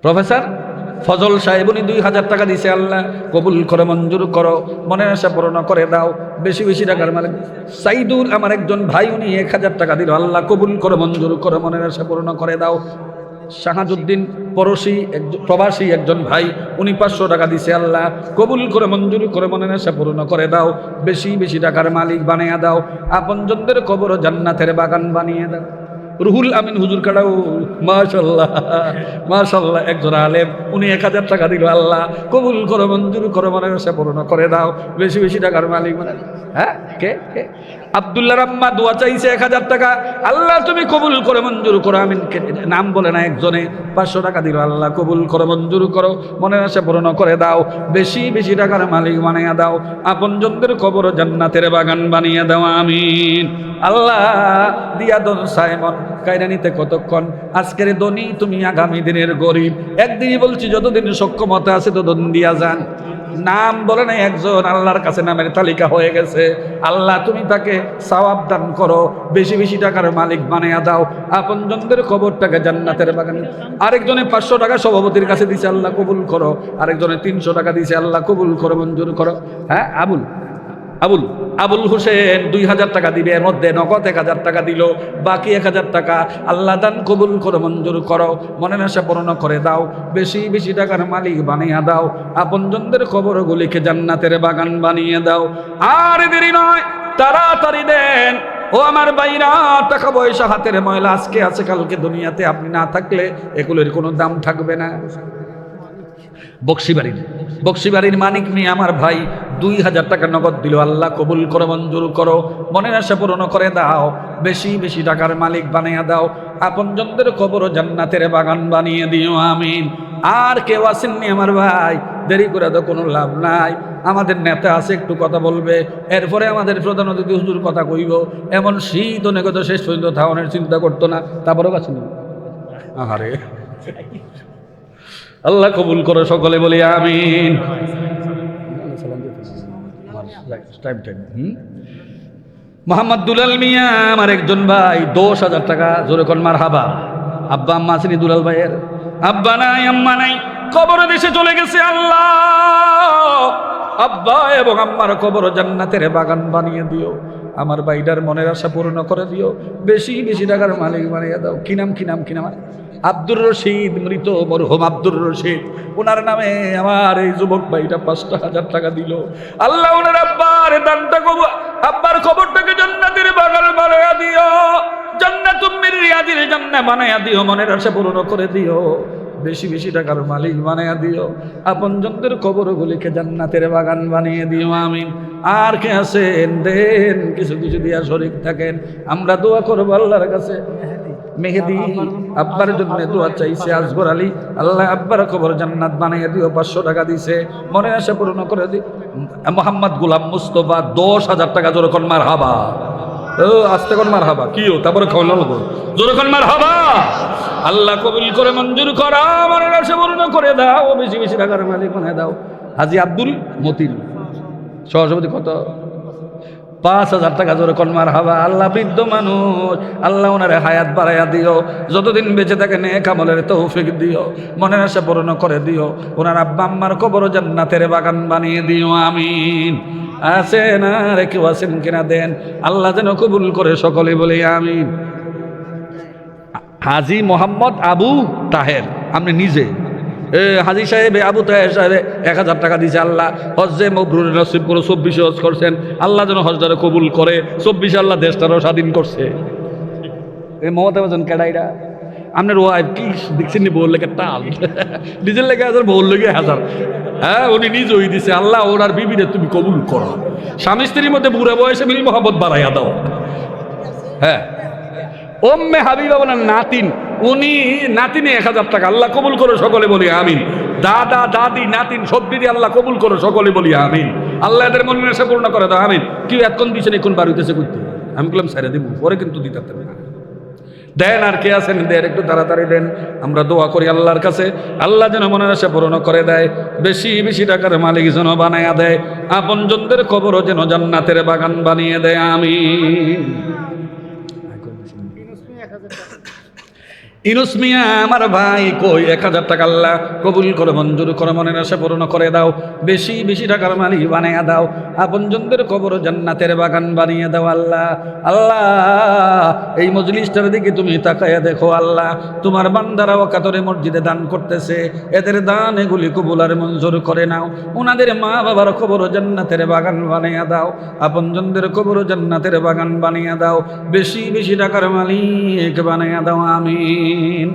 প্রফেসর ফজল সাহেব উনি 2000 টাকা দিছে। আল্লাহ কবুল করো, মঞ্জুর করো, মনের আশা পূর্ণ করে দাও, বেশি বেশি টাকার মালিক। সাইদুল আমার একজন ভাই, উনি 1000 টাকা দিল। আল্লাহ কবুল করো, মঞ্জুর করো, মনের আশা পূর্ণ করে দাও। শাহাজুদ্দিন প্রবাসী একজন ভাই, উনি 500 টাকা দিছে। আল্লাহ কবুল করে, মঞ্জুর করে, মনের আশা পূর্ণ করে দাও, বেশি বেশি টাকার মালিক বানিয়ে দাও। আপনজনদের কবর জান্নাতের বাগান বানিয়ে দাও। রুহুল আমিন হুজুর কাটাও, মাশাআল্লাহ মাশাআল্লাহ, একজন আলেম, উনি 1000 টাকা দিল। আল্লাহ কবুল করো, মঞ্জুর করো, মনের আশা পূর্ণ করে দাও, বেশি বেশি টাকার মালিক বানাও। হ্যাঁ কে কে? আব্দুল্লাহ রাম্মা দোয়া চাইছে 1000 টাকা। আল্লাহ তুমি কবুল করে, মঞ্জুর করো, আমিন। নাম বলে না একজনে 500 টাকা দিল। আল্লাহ কবুল করো, মঞ্জুর করো, মনের আশা পূর্ণ করে দাও, বেশি বেশি টাকার মালিক বানিয়ে দাও। আপনজনদের কবর জান্নাতের বাগান বানিয়ে দাও আমিন। আল্লাহ দিয়া দন সাইমন কায়রানিতে কতক্ষণ, আজকের ধনী তুমি, আগামী দিনের গরিব। একদিনই বলছি যতদিন সক্ষমতা আছে ততদিন দিয়া যান। নাম বলে নাই একজন, আল্লাহর কাছে নামের তালিকা হয়ে গেছে। আল্লাহ তুমি তাকে সওয়াব দান করো, বেশি বেশি টাকার মালিক বানিয়ে দাও। আপনজনদের কবরটাকে জান্নাতের বাগানে। আরেকজনে 500 টাকা সভাপতির কাছে দিছে, আল্লাহ কবুল করো। আরেকজনে 300 টাকা দিছে, আল্লাহ কবুল করো, মঞ্জুর করো। হ্যাঁ আবুল হোসেন 2000 টাকা দিবে, এর মধ্যে নগদ 1000 টাকা দিল, বাকি 1000 টাকা আল্লাহ দান কবুল করো, মঞ্জুর করো, মনের আশা পূর্ণ করে দাও, বেশি বেশি টাকার মালিক বানিয়ে দাও। আপনজনদের কবরগুলিকে জান্নাতের বাগান বানিয়ে দাও। আর দেরি নয়, তাড়াতাড়ি দেন ও আমার ভাইরা। টাকা পয়সা হাতের ময়লা, আজকে আছে কালকে দুনিয়াতে আপনি না থাকলে এগুলোর কোনো দাম থাকবে না। বক্সিবাড়ির মানিক মিয়া আমার ভাই 2000 টাকা নগদ দিল। আল্লাহ কবুল করো, মঞ্জুর করো, মনের আশা পূর্ণ করে দাও, বেশি বেশি টাকার মালিক বানিয়ে দাও। আপনজনদের কবর জান্নাতের বাগান বানিয়ে দিও আমিন। আর কেউ আসেননি আমার ভাই, দেরি করে তো কোনো লাভ নাই। আমাদের নেতা আছে, একটু কথা বলবে, এরপরে আমাদের প্রধান অতিথি হুজুর কথা কইব। এমন শীত অনেক তো শেষ পর্যন্ত থাওয়ানোর চিন্তা করতো না, তারপরেও আসেনি। আহারে আল্লাহ কবুল করো, সকলে বলি আমিন। মোহাম্মদ দুলাল মিয়া আমার একজন ভাই 10,000 টাকা, জোরে কোন মারহাবা। আব্বা আম্মা আসেনি দুলাল ভাইয়ের? আব্বা নাই, আম্মা নাই, কবর দেশে চলে গেছে। আল্লাহ আব্বা এবং আম্মার কবর জান্নাতের বাগান বানিয়ে দিও। আমার ভাইটার মনের আশা পূর্ণ করে দিও, বেশি বেশি টাকার মালিক বানিয়ে দাও। কি নাম আব্দুর রশিদ, মৃত মরহুম আব্দুর রশিদ, ওনার নামে আমার এই যুবক ভাইটা 5,000 টাকা দিল। আল্লাহ ওনার আব্বার দানটা আব্বার কবরটাকে জান্নাতের বাগান বানায়া দিও, জান্নাতুম মির রিয়াদিল জান্নাহ বানায়া দিও, মনের আশা পূর্ণ করে দিও, বেশি বেশি টাকার মালিক বানায়া দিও। আপনজনদের কবরগুলিকে জান্নাতের বাগান বানিয়ে দিও আমিন। আর কে আছেন দেন, কিছু কিছু দিয়া শরীক থাকেন, আমরা দোয়া করবো আল্লাহর কাছে। মেহেদি আব্বার জন্য দোয়া চাইছে, আসগর আলী, আল্লাহ আব্বার কবর জান্নাত বানিয়ে দিও, 500 টাকা দিছে, মনের আশা পূর্ণ করে দিও। মোহাম্মদ গোলাম মুস্তফা 10,000 টাকা, যেরকম মারহাবা। ও আস্তে কোন মারহাবা, কিও তারপরে খাওয়ানো লোক, যেরকম মারহাবা। আল্লাহ কবুল করে, মঞ্জুর করা, মনের আশা পূর্ণ করে দাও, বেশি বেশি টাকার মালিক বানিয়ে দাও। হাজী আব্দুল মতিন সহসভাপতি, কত? 5,000 টাকা, জোরে কোন মারহাবা। আল্লাহ বৃদ্ধ মানুষ, আল্লাহ ওনারে হায়াত বাড়াইয়া দিও, যতদিন বেঁচে থাকে নেক আমলের তৌফিক দিও, মনের আশা পূর্ণ করে দিও। ওনার আব্বা আম্মার কবর জান্নাতের বাগান বানিয়ে দিও আমিন। আছে না রে কেউ আছেন কিনা দেন, আল্লাহ যেন কবুল করে, সকলে বলি আমিন। হাজী মোহাম্মদ আবু তাহের, আপনি নিজে হাজী সাহেব আবু তাহের সাহেব 1000 টাকা দিয়েছে। আল্লাহ হজ্জে মবরুর নসিব করে, 24 হজ করছেন, আল্লাহ যেন হজটারে কবুল করে। 24 আল্লাহ দেশটারও স্বাধীন করছে। এই মমতা বাজন কেডাইরা আপনার ওয়াইফ কি দেখছেন, বউর লেগে টাল, নিজের লেগে 1000, বউর লেগে 1000। হ্যাঁ, উনি নিজে ওই দিছে। আল্লাহ ওনার বিবিরে তুমি কবুল করো, স্বামী স্ত্রীর মধ্যে বুড়া বয়সে মিল মহব্বত বাড়াইয়া দাও। হ্যাঁ, উম্মে হাবিবা বলেন নাতিন, উনি নাতিনে 1000 টাকা, আল্লাহ কবুল করো সকলে বলি আমিন। দাদা দাদি নাতিন সব দিদি আল্লাহ কবুল করো সকলে বলি আমিন। আল্লাহ এদের মনের আশা পূর্ণ করে দাও আমিন। কি এতক্ষণ দিয়েছেন, এখন বার হইতেছে করতে, আমি বললাম ছেড়ে দিব, পরে কিন্তু দিতে পারতেন না। দেন, আর কে আছেন দেন, একটু তাড়াতাড়ি দেন। আমরা দোয়া করি আল্লাহর কাছে, আল্লাহ যেন মনের আশা পূরণ করে দেয়, বেশি বেশি টাকার মালিক যেন বানায়া দেয়, আপনজনদের কবরও যেন জান্নাতের বাগান বানিয়ে দেয় আমিন। ইনুস মিয়া আমার ভাই কই 1000 টাকা আল্লাহ কবুল করে মঞ্জুর করে মনের আশা পূরণ করে দাও, বেশি বেশি টাকার মালিক বানিয়ে দাও, আপনজনদের কবর জান্নাতের বাগান বানিয়ে দাও আল্লাহ। আল্লাহ এই মজলিসটার দিকে তুমি তাকায়া দেখো আল্লাহ, তোমার বান্দারা ওয়াকাতরে মসজিদে দান করতেছে, এদের দান এগুলি কবুল আর মঞ্জুর করে নাও, ওনাদের মা বাবার কবর জান্নাতের বাগান বানিয়ে দাও, আপনজনদের কবর জান্নাতের বাগান বানিয়ে দাও, বেশি বেশি টাকার মালিক বানিয়ে দাও আমিন।